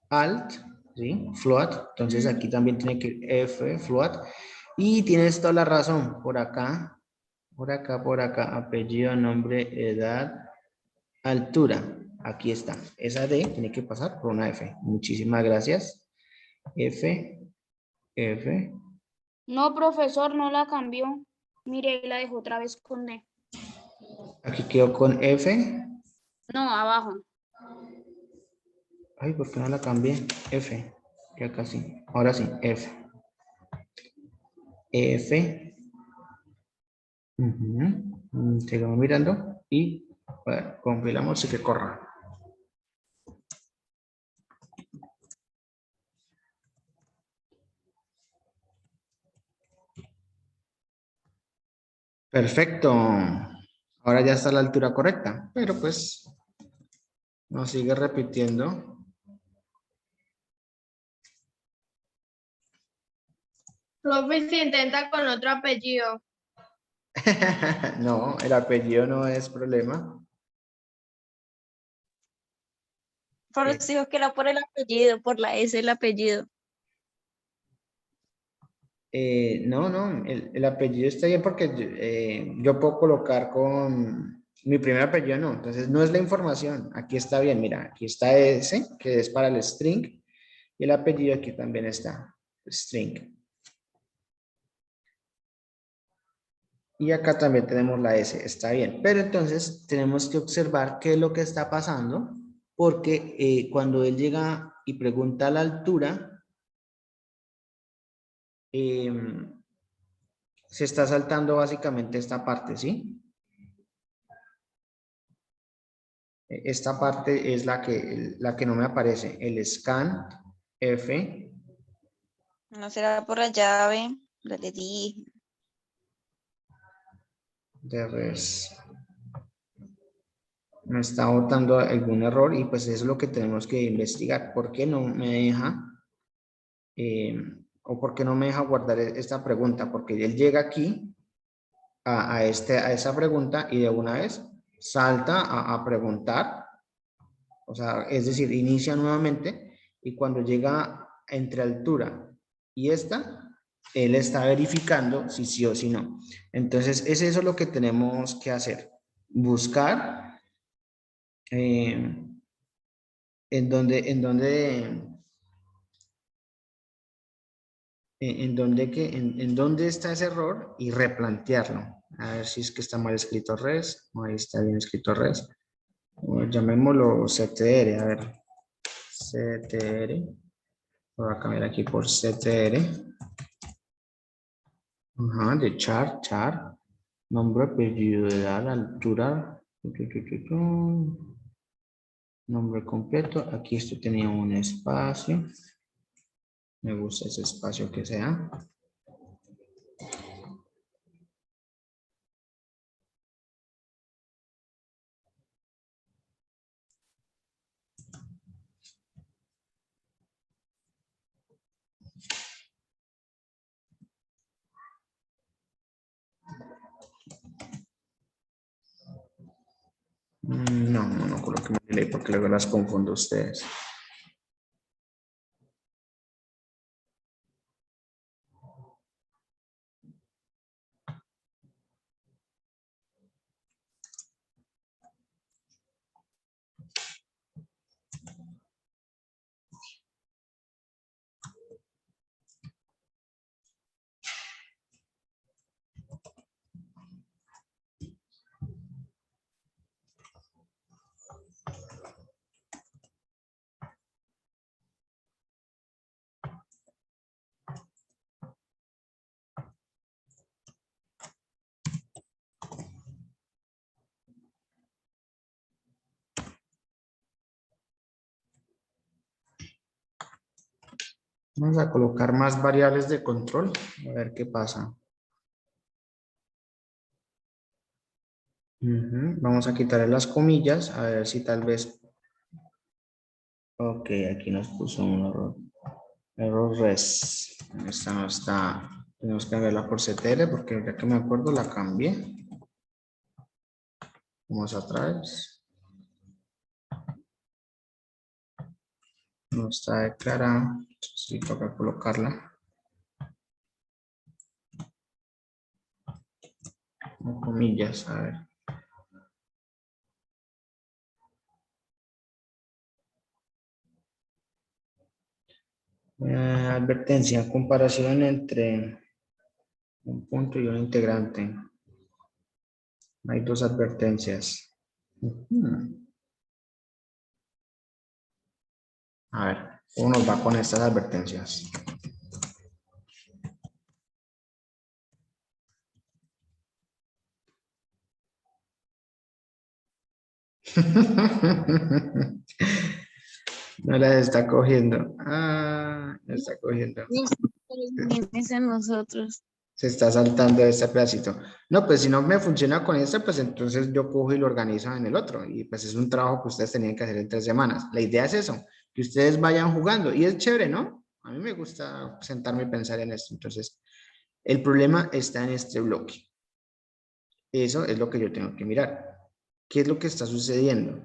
alt, ¿sí? Float. Entonces aquí también tiene que ir F, float. Y tienes toda la razón. Por acá, por acá. Apellido, nombre, edad, altura. Aquí está. Esa D tiene que pasar por una F. Muchísimas gracias. F, F. No, profesor, no la cambió. Mire, y la dejó otra vez con D. Aquí quedó con F. No, abajo. Ay, ¿por qué no la cambié? F. Ya casi. Ahora sí, F. F. Sigamos mirando y bueno, compilamos y que corra. Perfecto. Ahora ya está a la altura correcta, pero pues nos sigue repitiendo. Profe, si intenta con otro apellido. No, el apellido no es problema. Por eso digo que era por el apellido, por la S el apellido. No, el apellido está bien porque yo puedo colocar con mi primer apellido, no. Entonces no es la información. Aquí está bien, mira, aquí está S, que es para el string. Y el apellido aquí también está, string. Y acá también tenemos la S, está bien. Pero entonces tenemos que observar qué es lo que está pasando, porque cuando él llega y pregunta la altura, se está saltando básicamente esta parte, ¿sí? Esta parte es la que no me aparece, el scan F. No será por la llave, ya le dije. De res. Me está botando algún error y pues eso es lo que tenemos que investigar. ¿Por qué no me deja? ¿O por qué no me deja guardar esta pregunta? Porque él llega aquí a esa pregunta y de una vez salta a preguntar. O sea, es decir, inicia nuevamente y cuando llega entre altura y esta, él está verificando si sí o si no. Entonces, es eso lo que tenemos que hacer. Buscar en dónde está ese error y replantearlo. A ver si es que está mal escrito res, o ahí está bien escrito res. O llamémoslo CTR, a ver. CTR. Voy a cambiar aquí por CTR. Ajá, de char. Nombre, apellido, edad, altura. Nombre completo. Aquí esto tenía un espacio. Me gusta ese espacio que sea. No coloque mi delay porque luego las confundo a ustedes. Vamos a colocar más variables de control. A ver qué pasa. Vamos a quitarle las comillas. A ver si tal vez... Ok, aquí nos puso un error. Error res. Esta no está. Tenemos que cambiarla por ctr porque ya que me acuerdo la cambié. Vamos atrás. No está declarada. Sí, toca colocarla. Con comillas, a ver. Advertencia, comparación entre un punto y un integrante. Hay dos advertencias. A ver, ¿cómo nos va con estas advertencias? No las está cogiendo. Ah, la está cogiendo. Imagínense nosotros. Se está saltando este pedacito. No, pues si no me funciona con este, pues entonces yo cojo y lo organizo en el otro. Y pues es un trabajo que ustedes tenían que hacer en 3 semanas. La idea es eso, que ustedes vayan jugando. Y es chévere, ¿no? A mí me gusta sentarme y pensar en esto. Entonces, el problema está en este bloque. Eso es lo que yo tengo que mirar. ¿Qué es lo que está sucediendo?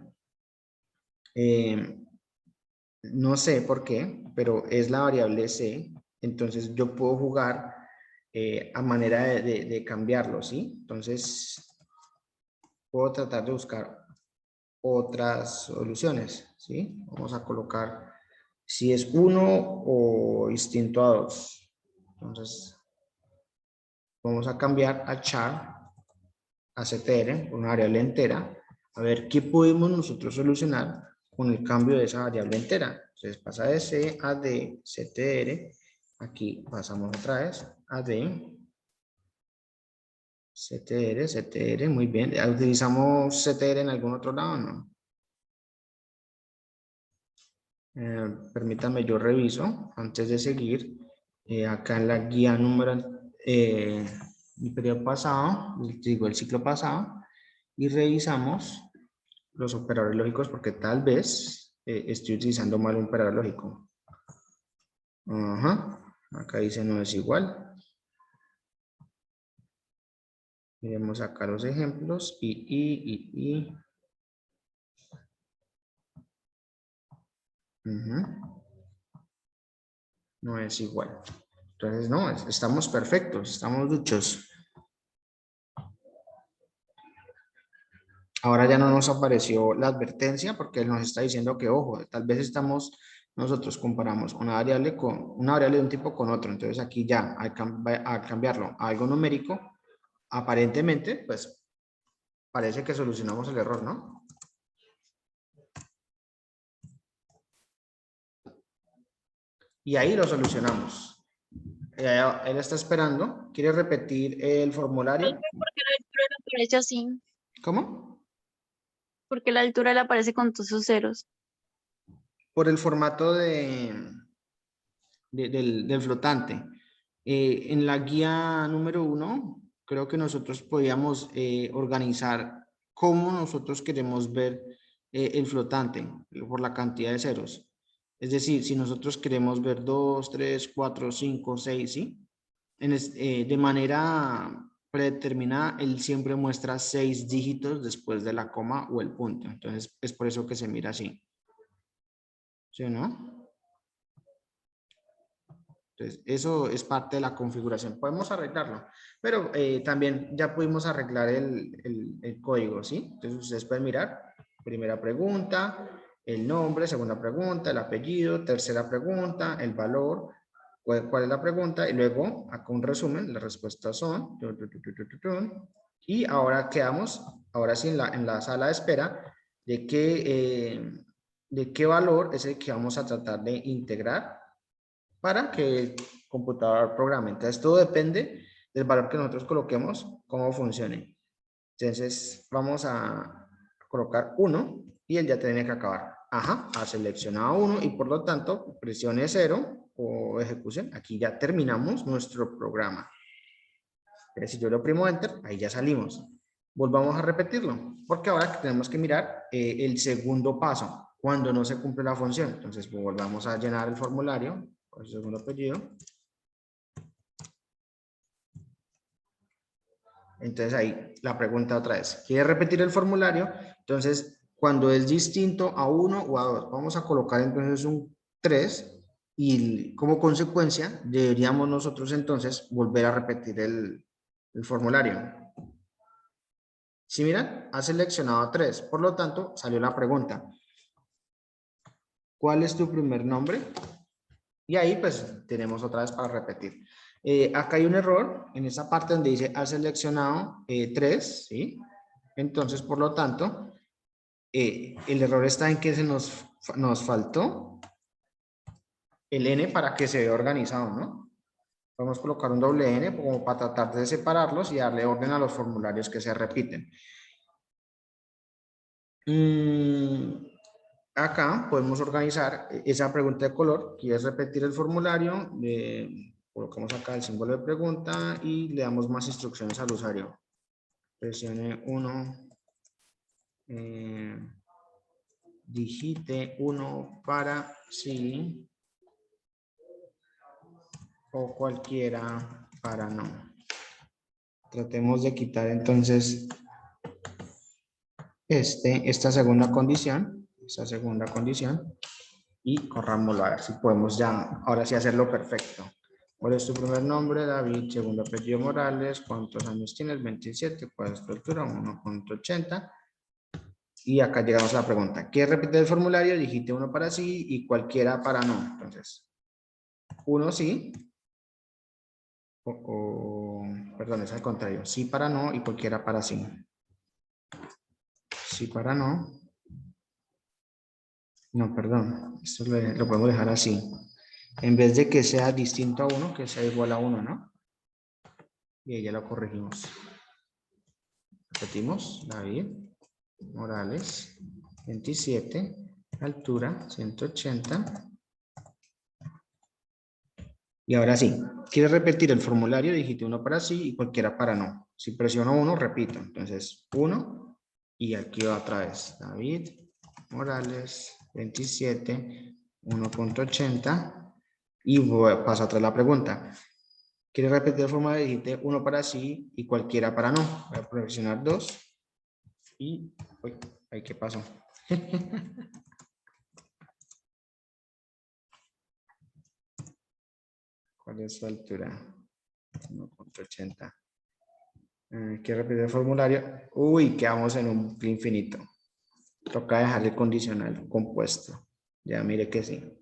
No sé por qué, pero es la variable C. Entonces yo puedo jugar a manera de cambiarlo, ¿sí? Entonces puedo tratar de buscar otras soluciones, ¿sí? Vamos a colocar si es 1 o distinto a 2. Entonces vamos a cambiar a char a ctr, una variable entera, a ver qué podemos nosotros solucionar con el cambio de esa variable entera. Entonces pasa de C a D, ctr, aquí pasamos otra vez a D, ctr, muy bien. ¿Utilizamos ctr en algún otro lado o no? Permítanme, yo reviso antes de seguir. Acá en la guía número, el periodo pasado, digo el ciclo pasado, y revisamos los operadores lógicos porque tal vez estoy utilizando mal un operador lógico. Ajá. Acá dice no es igual. Miremos acá los ejemplos y. No es igual. Entonces, no, estamos perfectos, estamos duchos. Ahora ya no nos apareció la advertencia porque él nos está diciendo que, ojo, tal vez nosotros comparamos una variable de un tipo con otro. Entonces aquí ya, al cambiarlo a algo numérico, aparentemente, pues, parece que solucionamos el error, ¿no? Y ahí lo solucionamos. Él está esperando. ¿Quiere repetir el formulario? ¿Por qué la altura le aparece así? ¿Cómo? Porque la altura le aparece con todos sus ceros. Por el formato del flotante. En la guía número 1, creo que nosotros podíamos organizar cómo nosotros queremos ver el flotante por la cantidad de ceros. Es decir, si nosotros queremos ver 2, 3, 4, 5, 6, ¿sí? De manera predeterminada, él siempre muestra 6 dígitos después de la coma o el punto. Entonces, es por eso que se mira así. ¿Sí o no? Entonces, eso es parte de la configuración. Podemos arreglarlo, pero también ya pudimos arreglar el código, ¿sí? Entonces, ustedes pueden mirar. Primera pregunta, el nombre, segunda pregunta, el apellido, tercera pregunta, el valor, cuál es la pregunta, y luego, acá un resumen, las respuestas son, y ahora quedamos, ahora sí, en la sala de espera, de qué valor es el que vamos a tratar de integrar para que el computador programe. Entonces, todo depende del valor que nosotros coloquemos, cómo funcione. Entonces, vamos a colocar 1 y él ya tiene que acabar. Ajá, ha seleccionado 1 y por lo tanto, presione 0 o ejecución. Aquí ya terminamos nuestro programa. Pero si yo le oprimo Enter, ahí ya salimos. Volvamos a repetirlo, porque ahora tenemos que mirar el segundo paso, cuando no se cumple la función. Entonces, volvamos a llenar el formulario con su segundo apellido. Entonces ahí la pregunta otra vez. ¿Quiere repetir el formulario? Entonces, cuando es distinto a 1 o a 2, vamos a colocar entonces un 3 y como consecuencia deberíamos nosotros entonces volver a repetir el formulario. Si miran, ha seleccionado 3, por lo tanto salió la pregunta. ¿Cuál es tu primer nombre? Y ahí pues tenemos otra vez para repetir. Acá hay un error en esa parte donde dice ha seleccionado 3, ¿sí? Entonces, por lo tanto, el error está en que nos faltó el N para que se vea organizado, ¿no? Vamos a colocar un doble N como para tratar de separarlos y darle orden a los formularios que se repiten. Acá podemos organizar esa pregunta de color. ¿Quieres repetir el formulario? Colocamos acá el símbolo de pregunta y le damos más instrucciones al usuario. Presione 1. Digite 1 para sí o cualquiera para no. Tratemos de quitar entonces esta segunda condición, y corrámoslo a ver si podemos ya, ahora sí hacerlo perfecto. ¿Cuál es tu primer nombre? David. Segundo apellido Morales. ¿Cuántos años tienes? 27. ¿Cuál es tu altura? 1.80. Y acá llegamos a la pregunta. ¿Quieres repetir el formulario? Digite 1 para sí y cualquiera para no. Entonces, 1 sí. Perdón, es al contrario. Sí para no y cualquiera para sí. Sí para no. No, perdón. Esto lo podemos dejar así. En vez de que sea distinto a 1, que sea igual a 1, ¿no? Y ahí ya lo corregimos. Repetimos. David Morales, 27. Altura, 180. Y ahora sí. ¿Quieres repetir el formulario? Digite 1 para sí y cualquiera para no. Si presiono 1, repito. Entonces, 1 y aquí va otra vez. David Morales, 27, 1.80 y paso atrás la pregunta. ¿Quieres repetir el formulario? Digite 1 para sí y cualquiera para no. Voy a presionar 2 y... Uy, ahí, ¿qué pasó? ¿Cuál es su altura? 1.80. ¿Quieres repetir el formulario? Uy, quedamos en un infinito. Toca dejar el condicional compuesto. Ya mire que sí.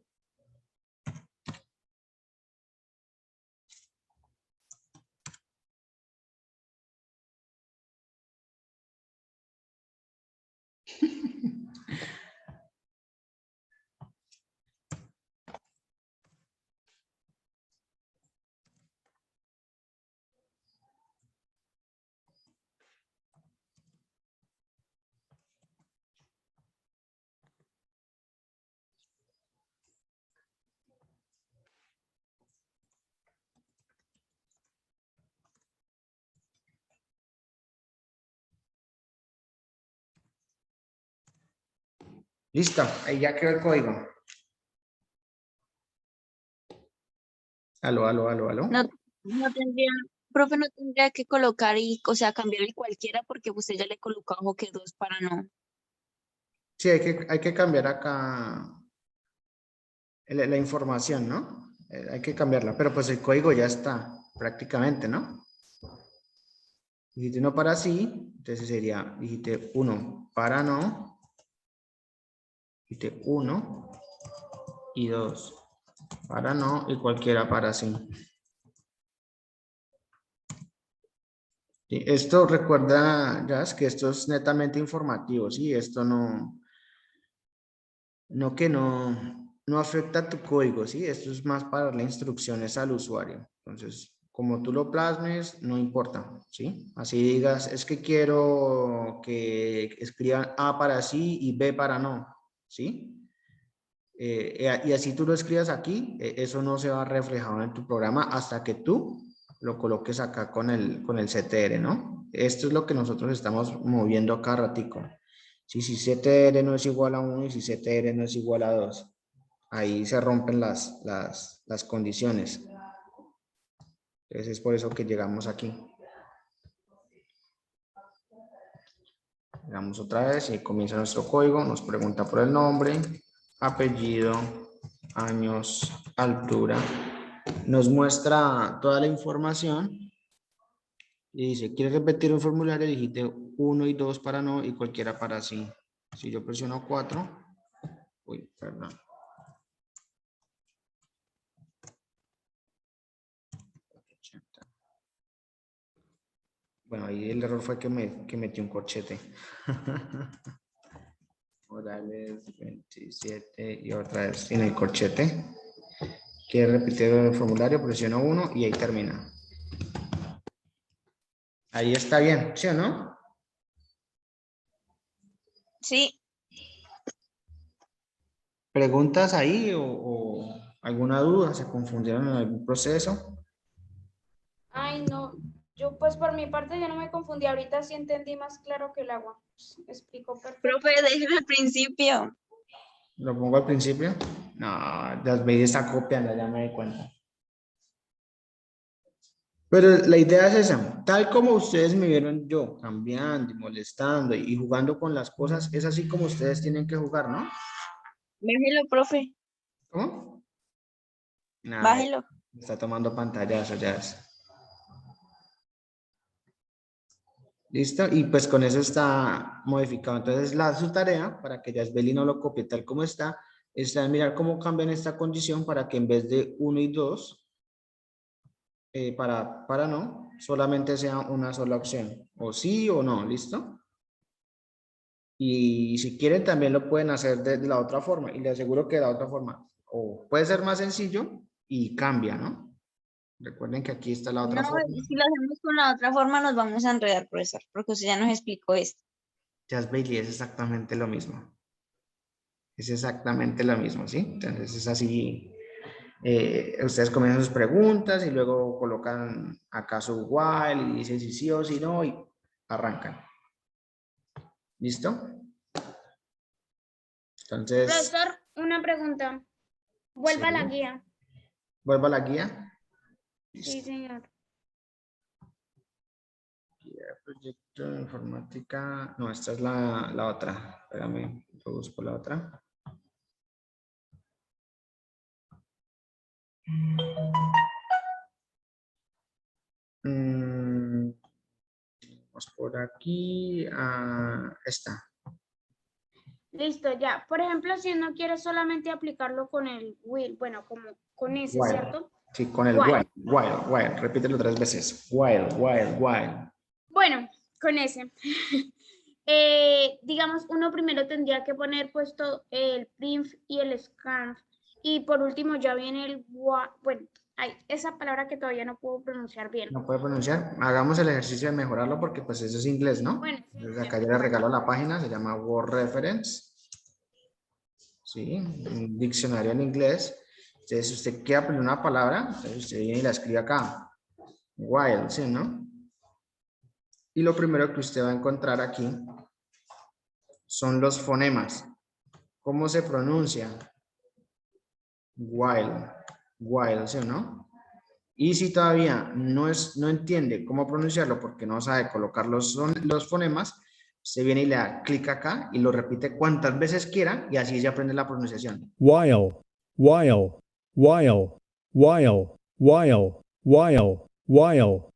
Listo, ahí ya quedó el código. Aló. No tendría, profe, no tendría que colocar y, o sea, cambiar el cualquiera porque usted ya le colocó abajo que 2 para no. Sí, hay que cambiar acá la información, ¿no? Hay que cambiarla, pero pues el código ya está prácticamente, ¿no? Dijiste 1 para sí, entonces sería, dijiste 1 para no, dijiste 1 y 2 para no y cualquiera para sí. Sí, esto recuerda, Jazz, que esto es netamente informativo, ¿sí? Esto no afecta a tu código, ¿sí? Esto es más para darle instrucciones al usuario. Entonces, como tú lo plasmes, no importa, ¿sí? Así digas, es que quiero que escriban A para sí y B para no, ¿sí? Y así tú lo escribas aquí, eso no se va reflejado en tu programa hasta que tú lo coloques acá con el CTR, ¿no? Esto es lo que nosotros estamos moviendo acá ratico. Si CTR no es igual a 1 y si CTR no es igual a 2, ahí se rompen las condiciones. Entonces es por eso que llegamos aquí. Llegamos otra vez y comienza nuestro código, nos pregunta por el nombre, apellido, años, altura. Nos muestra toda la información y dice, ¿quieres repetir un formulario? Dijiste 1 y 2 para no y cualquiera para sí. Si yo presiono 4, uy, perdón. Bueno, ahí el error fue que metí un corchete. Morales 27 y otra vez en el corchete. ¿Quieres repetir el formulario? Presiono 1 y ahí termina. Ahí está bien, ¿sí o no? Sí, ¿Preguntas ahí o alguna duda? ¿Se confundieron en algún proceso? Ay, no. Yo pues por mi parte ya no me confundí. Ahorita sí entendí más claro que el agua. Pues, me explicó perfecto. profe, déjelo al principio. ¿Lo pongo al principio? No, las veis está copiando, ya me di cuenta. Pero la idea es esa, tal como ustedes me vieron yo, cambiando y molestando y jugando con las cosas, es así como ustedes tienen que jugar, ¿no? Bájelo, profe, ¿Cómo? Nada, bájelo. está tomando pantallazo ya. ¿Listo? Y pues con eso está modificado. Entonces, su tarea, para que Yasbeli no lo copie tal como está en mirar cómo cambian esta condición para que en vez de 1 y 2, para no, solamente sea una sola opción. O sí o no, ¿listo? Y si quieren también lo pueden hacer de la otra forma. Y les aseguro que de la otra forma o puede ser más sencillo y cambia, ¿no? Recuerden que aquí está la otra No, forma. si lo hacemos con la otra forma nos vamos a enredar, profesor, porque usted ya nos explicó esto. Just es exactamente lo mismo. Es exactamente lo mismo, ¿sí? Entonces es así. Ustedes comienzan sus preguntas y luego colocan acá su while y dicen si sí o si no y arrancan. ¿Listo? Entonces, Profesor, una pregunta. Vuelva a la sí. guía. Vuelvo a la guía. Sí, señor. Proyecto de informática. No, esta es la otra. Espérame, yo busco la otra. Vamos por aquí. Esta. Listo, ya. Por ejemplo, si uno quiere solamente aplicarlo con el will, bueno, como con ese, While. ¿cierto? Sí, con el while. Repítelo 3 veces. While. Bueno, con ese. Digamos, uno primero tendría que poner puesto el print y el scan. Y por último ya viene el while. Bueno, hay esa palabra que todavía no puedo pronunciar bien. ¿No puede pronunciar? Hagamos el ejercicio de mejorarlo porque pues eso es inglés, ¿no? Bueno, sí, Entonces acá yo le regalo la página, se llama Word Reference. Sí, un diccionario en inglés. Entonces, si usted quiere aprender una palabra, entonces usted viene y la escribe acá. While, ¿sí, no? Y lo primero que usted va a encontrar aquí son los fonemas. ¿Cómo se pronuncia? While, ¿sí o no? Y si todavía no entiende cómo pronunciarlo porque no sabe colocar los fonemas, se viene y le da clic acá y lo repite cuantas veces quiera y así ya aprende la pronunciación. while, while, while, while, while, while, while.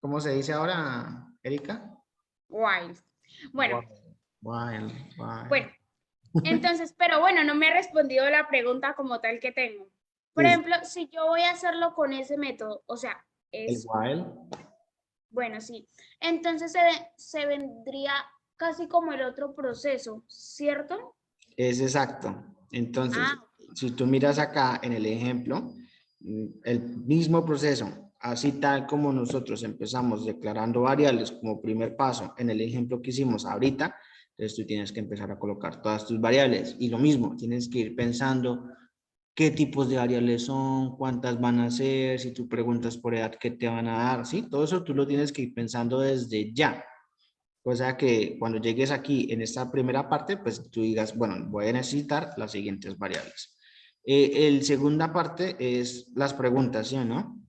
¿Cómo se dice ahora, Erika? Wild. Bueno, While. bueno. Entonces, pero bueno, no me ha respondido la pregunta como tal que tengo. Por Sí. ejemplo, si yo voy a hacerlo con ese método, o sea, El es, while. bueno, sí. Entonces se vendría casi como el otro proceso, ¿cierto? Es exacto. Entonces, Ah, si tú miras acá en el ejemplo, el mismo proceso, así tal como nosotros empezamos declarando variables como primer paso en el ejemplo que hicimos ahorita, entonces tú tienes que empezar a colocar todas tus variables y lo mismo, tienes que ir pensando qué tipos de variables son, cuántas van a ser, si tú preguntas por edad, qué te van a dar, ¿sí? Todo eso tú lo tienes que ir pensando desde ya. O sea que cuando llegues aquí en esta primera parte, pues tú digas, bueno, voy a necesitar las siguientes variables. El segunda parte es las preguntas, ¿sí o no?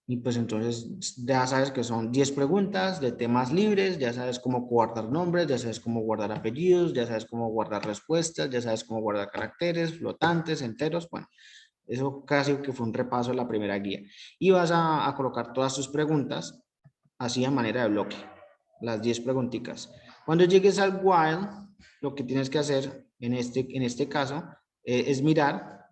Y pues entonces ya sabes que son 10 preguntas de temas libres, ya sabes cómo guardar nombres, ya sabes cómo guardar apellidos, ya sabes cómo guardar respuestas, ya sabes cómo guardar caracteres, flotantes, enteros, bueno. Eso casi que fue un repaso de la primera guía. Y vas a colocar todas tus preguntas así a manera de bloque. Las 10 preguntitas. Cuando llegues al while, lo que tienes que hacer en este caso es mirar,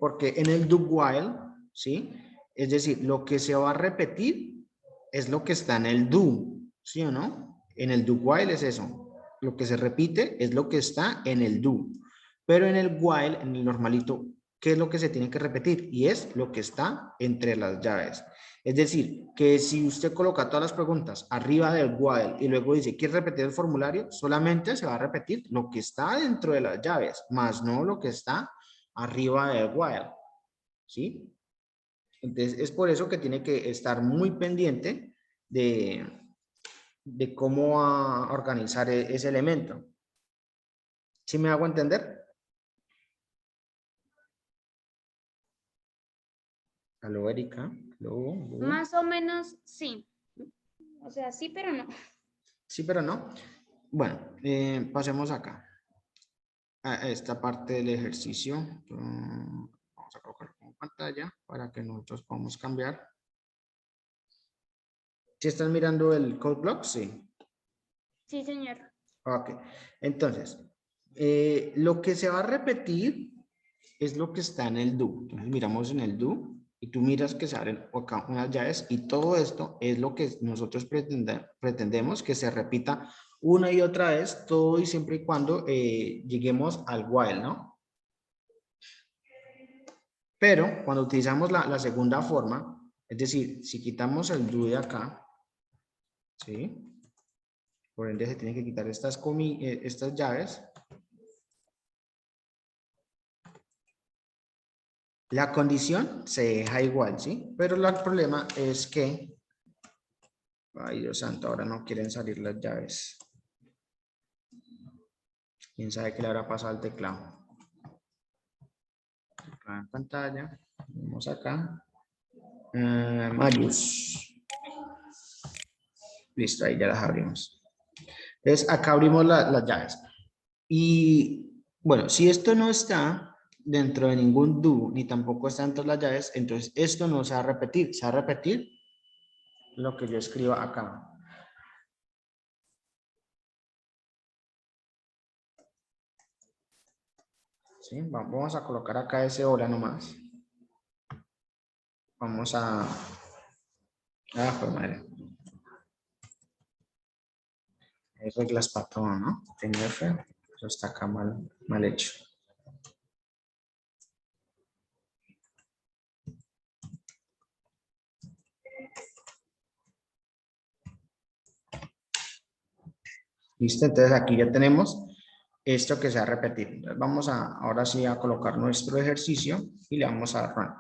porque en el do while, ¿sí? Es decir, lo que se va a repetir es lo que está en el do, ¿sí o no? En el do while es eso. Lo que se repite es lo que está en el do. Pero en el while, en el normalito, ¿qué es lo que se tiene que repetir? Y es lo que está entre las llaves. Es decir, que si usted coloca todas las preguntas arriba del while y luego dice, ¿quiere repetir el formulario? Solamente se va a repetir lo que está dentro de las llaves, más no lo que está arriba del while. ¿Sí? Entonces, es por eso que tiene que estar muy pendiente de cómo va a organizar ese elemento. ¿Sí me hago entender? ¿Aló, Erika? ¿Aló? más o menos sí. O sea, sí, pero no. Sí, pero no. Bueno, pasemos acá. A esta parte del ejercicio. Vamos a colocar como pantalla para que nosotros podamos cambiar. ¿Sí están mirando el code block? Sí. Sí, señor. Ok. Entonces, lo que se va a repetir es lo que está en el do. Entonces miramos en el do y tú miras que se abren acá unas llaves y todo esto es lo que nosotros pretendemos que se repita una y otra vez, todo y siempre y cuando lleguemos al while, ¿no? Pero cuando utilizamos la segunda forma, es decir, si quitamos el do de acá, ¿sí? Por ende se tienen que quitar estas llaves. La condición se deja igual, ¿sí? Pero el problema es que... Ay, Dios santo, ahora no quieren salir las llaves. ¿Quién sabe qué le habrá pasado al teclado? Teclado en pantalla. Vamos acá. Marius. Listo, ahí ya las abrimos. Entonces, acá abrimos las llaves. Y, bueno, si esto no está dentro de ningún do, ni tampoco está dentro de las llaves, entonces esto no se va a repetir. Se va a repetir lo que yo escriba acá. ¿Sí? Vamos a colocar acá ese hola nomás. Vamos a... pues madre. Hay reglas para todo, ¿no? TNF, eso está acá mal hecho. Listo, entonces aquí ya tenemos esto que se va a repetir. Entonces vamos ahora sí a colocar nuestro ejercicio y le vamos a dar run.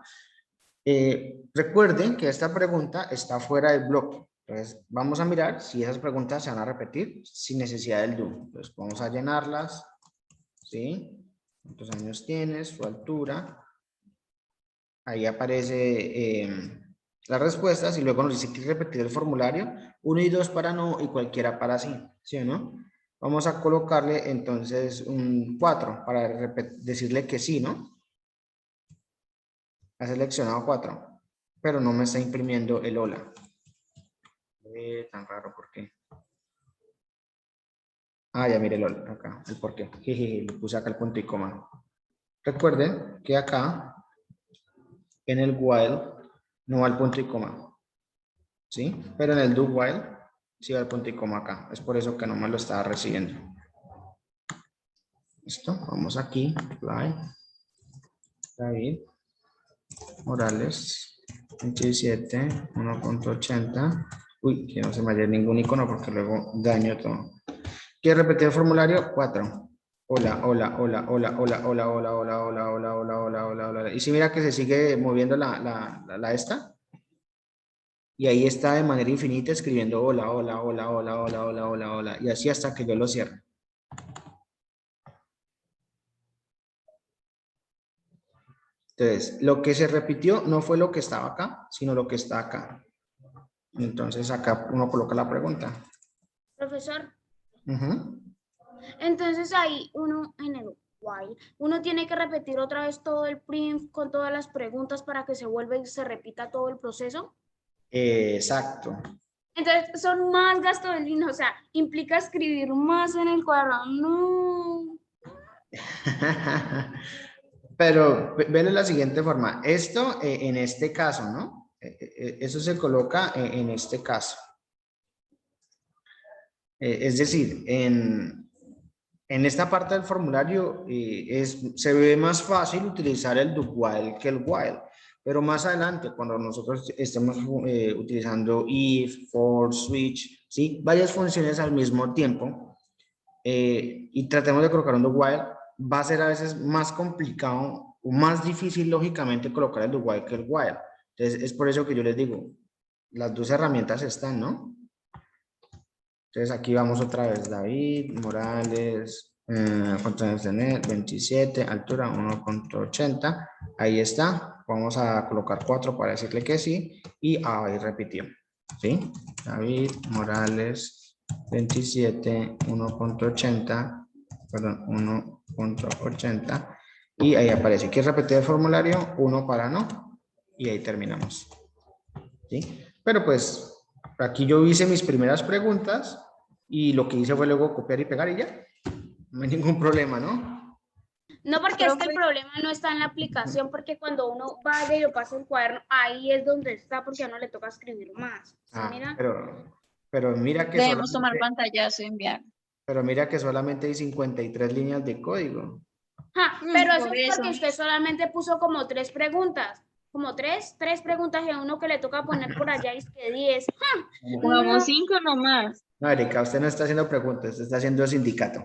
Recuerden que esta pregunta está fuera del bloque. Entonces, vamos a mirar si esas preguntas se van a repetir sin necesidad del do. Entonces, vamos a llenarlas. ¿Sí? ¿Cuántos años tienes? Su altura. Ahí aparece las respuestas y luego nos dice que repetir el formulario. 1 y 2 para no y cualquiera para sí. ¿Sí o no? Vamos a colocarle entonces un 4 para decirle que sí, ¿no? Ha seleccionado 4, pero no me está imprimiendo el hola. Tan raro, ¿por qué? Ah, ya mire el hola, acá, el por qué. Jejeje, le puse acá el punto y coma. Recuerden que acá, en el while, no va el punto y coma. ¿Sí? Pero en el do while, sí va el punto y coma acá. Es por eso que no me lo estaba recibiendo. Listo, vamos aquí. Apply. David Morales 27, 1.80. Uy, que no se me haya ningún icono porque luego daño todo. ¿Quiere repetir el formulario? 4. Hola, hola, hola, hola, hola, hola, hola, hola, hola, hola, hola, hola, hola, hola. Y si mira que se sigue moviendo la esta. Y ahí está de manera infinita escribiendo hola, hola, hola, hola, hola, hola, hola, hola. Y así hasta que yo lo cierre. Entonces, lo que se repitió no fue lo que estaba acá, sino lo que está acá. Entonces, acá uno coloca la pregunta. Profesor, Ujú. entonces ahí uno en el while, uno tiene que repetir otra vez todo el print con todas las preguntas para que se vuelva y se repita todo el proceso. Exacto. Entonces son más gastos de línea, o sea, implica escribir más en el cuaderno. No. Pero vele la siguiente forma. Esto en este caso, ¿no? Eso se coloca en este caso. Es decir, en esta parte del formulario se ve más fácil utilizar el do while que el while. Pero más adelante, cuando nosotros estemos utilizando if, for, switch, ¿sí? Varias funciones al mismo tiempo y tratemos de colocar un do while, va a ser a veces más complicado o más difícil lógicamente colocar el do while que el while. Entonces, es por eso que yo les digo, las dos herramientas están, ¿no? Entonces aquí vamos otra vez, David Morales, ¿cuántos años tiene? 27, altura 1.80, ahí está, vamos a colocar 4 para decirle que sí, y ahí repitió, ¿sí? David Morales, 27, 1.80, perdón, 1.80, y ahí aparece, ¿quieres repetir el formulario? 1 para no, y ahí terminamos, ¿sí? Pero pues, aquí yo hice mis primeras preguntas, y lo que hice fue luego copiar y pegar y ya. No hay ningún problema, ¿no? No, porque es que el problema no está en la aplicación, porque cuando uno vaya y lo pasa el cuaderno, ahí es donde está, porque a uno le toca escribir más. ¿Sí, mira? Pero mira que Debemos tomar solamente, pantallazo y enviar. pero mira que solamente hay 53 líneas de código. Pero eso Por es porque eso. usted solamente puso como 3 preguntas. Como tres preguntas y a uno que le toca poner por allá y es que 10. Pongamos 5 nomás. No, Erika, usted no está haciendo preguntas, usted está haciendo sindicato.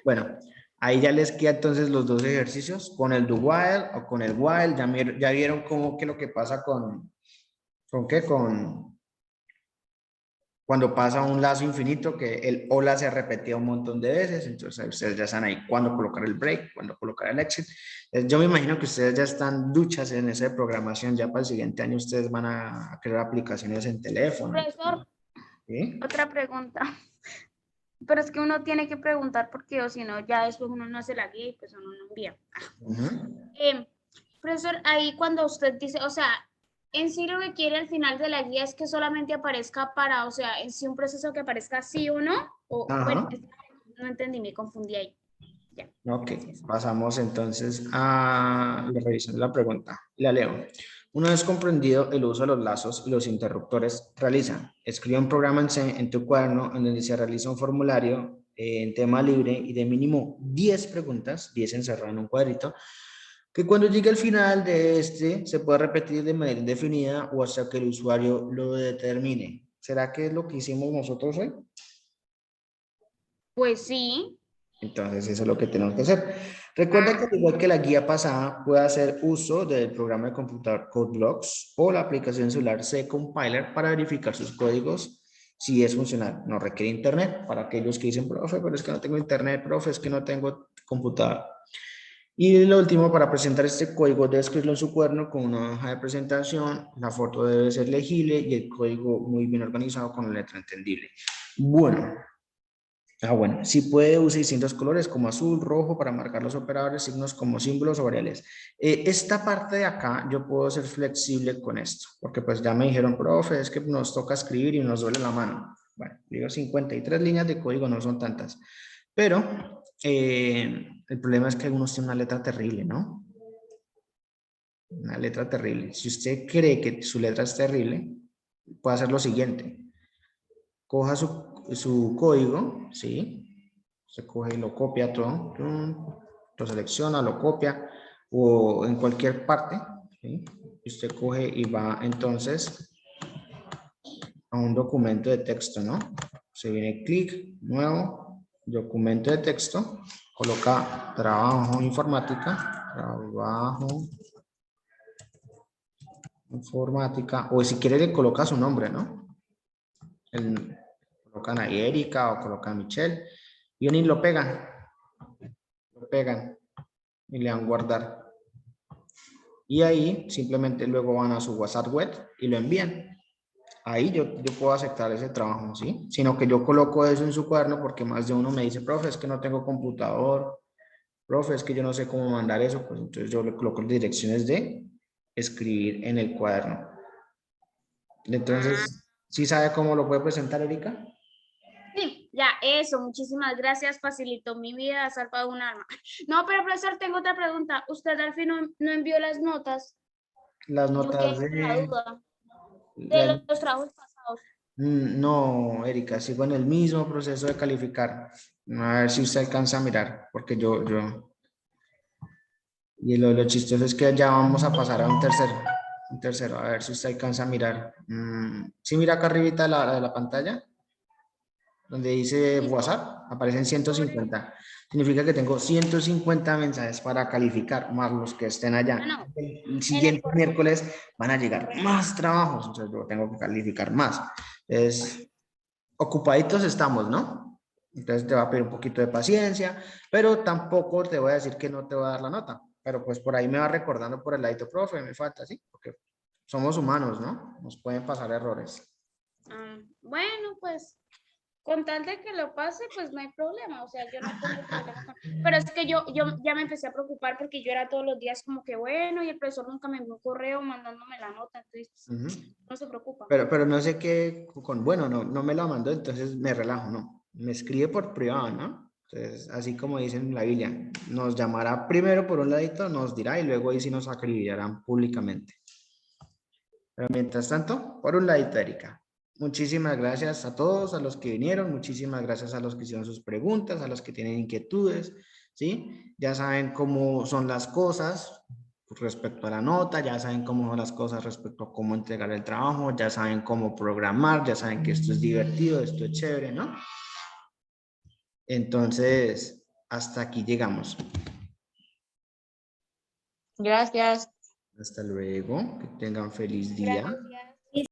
Bueno, ahí ya les queda entonces los dos ejercicios, con el do while o con el while. Ya vieron cómo que lo que pasa con qué, cuando pasa un lazo infinito, que el hola se repetía un montón de veces, entonces ustedes ya saben ahí cuándo colocar el break, cuándo colocar el exit. Yo me imagino que ustedes ya están duchas en esa programación, ya para el siguiente año ustedes van a crear aplicaciones en teléfono. Profesor, ¿Sí? otra pregunta. Pero es que uno tiene que preguntar porque o si no, ya después uno no hace la guía y pues uno no envía. Profesor, ahí cuando usted dice, o sea, en sí lo que quiere al final de la guía es que solamente aparezca para, o sea, en sí un proceso que aparezca sí o no, o bueno, no entendí, me confundí ahí. Ya. Ok, pasamos entonces a la revisión de la pregunta. La leo. Una vez comprendido el uso de los lazos y los interruptores, realiza. Escribe un programa en tu cuaderno en donde se realiza un formulario en tema libre y de mínimo 10 preguntas, 10 encerradas en un cuadrito, que cuando llegue al final de este se puede repetir de manera indefinida o hasta que el usuario lo determine. ¿Será que es lo que hicimos nosotros hoy? Pues sí. Entonces eso es lo que tenemos que hacer. Recuerda que al igual que la guía pasada, puede hacer uso del programa de computador CodeBlocks o la aplicación celular C-Compiler para verificar sus códigos si es funcional. No requiere internet para aquellos que dicen, profe, pero es que no tengo internet, profe, es que no tengo computador. Y lo último, para presentar este código, debe escribirlo en su cuaderno con una hoja de presentación, la foto debe ser legible y el código muy bien organizado con la letra entendible. Bueno. Bueno, si puede usar distintos colores como azul, rojo para marcar los operadores, signos como símbolos o variables. Esta parte de acá yo puedo ser flexible con esto, porque pues ya me dijeron, profe, es que nos toca escribir y nos duele la mano. Bueno, digo 53 líneas de código, no son tantas. Pero el problema es que algunos tienen una letra terrible, ¿no? Una letra terrible. Si usted cree que su letra es terrible, puede hacer lo siguiente. Coja su código, ¿sí? Se coge y lo copia todo, lo selecciona, lo copia, o en cualquier parte, ¿sí? Y usted coge y va entonces a un documento de texto, ¿no? Se viene clic, nuevo, documento de texto, coloca trabajo informática, o si quiere le coloca su nombre, ¿no? Colocan a Erika o colocan a Michelle y lo pegan y le dan guardar. Y ahí simplemente luego van a su WhatsApp web y lo envían. Ahí yo puedo aceptar ese trabajo, ¿sí? Sino que yo coloco eso en su cuaderno porque más de uno me dice, profe, es que no tengo computador, profe, es que yo no sé cómo mandar eso, pues entonces yo le coloco las direcciones de escribir en el cuaderno. Entonces, ¿sí sabe cómo lo puede presentar, Erika? Sí, ya, eso, muchísimas gracias, facilitó mi vida, ha salvado un alma. No, pero profesor, tengo otra pregunta. ¿Usted al fin no envió las notas? Las Yo notas quedé con la duda de... de los trabajos pasados. No, Erika, sigo en el mismo proceso de calificar. A ver si usted alcanza a mirar, porque yo... Y lo chistoso es que ya vamos a pasar a un tercero, a ver si usted alcanza a mirar. ¿Sí mira acá arribita de la pantalla? Donde dice WhatsApp, aparecen 150. Significa que tengo 150 mensajes para calificar, más los que estén allá. No, El siguiente miércoles van a llegar más trabajos, entonces yo tengo que calificar más. Entonces, ocupaditos estamos, ¿no? Entonces te va a pedir un poquito de paciencia, pero tampoco te voy a decir que no te voy a dar la nota. Pero pues por ahí me va recordando por el ladito, profe, me falta, ¿sí? Porque somos humanos, ¿no? Nos pueden pasar errores. Bueno, pues con tal de que lo pase, pues no hay problema, o sea, yo no tengo problema pero es que yo ya me empecé a preocupar porque yo era todos los días como que bueno, y el profesor nunca me envió un correo mandándome la nota, entonces no se preocupa. Pero no sé qué, bueno, no me la mandó, entonces me relajo, ¿no? Me escribe por privado, ¿no? Entonces, así como dicen en la Biblia, nos llamará primero por un ladito, nos dirá y luego ahí sí nos acribillarán públicamente. Pero mientras tanto, por un ladito, Erika. Muchísimas gracias a todos, a los que vinieron, muchísimas gracias a los que hicieron sus preguntas, a los que tienen inquietudes, ¿sí? Ya saben cómo son las cosas respecto a la nota, ya saben cómo son las cosas respecto a cómo entregar el trabajo, ya saben cómo programar, ya saben que esto es divertido, esto es chévere, ¿no? Entonces, hasta aquí llegamos. Gracias. Hasta luego, que tengan feliz día. Gracias.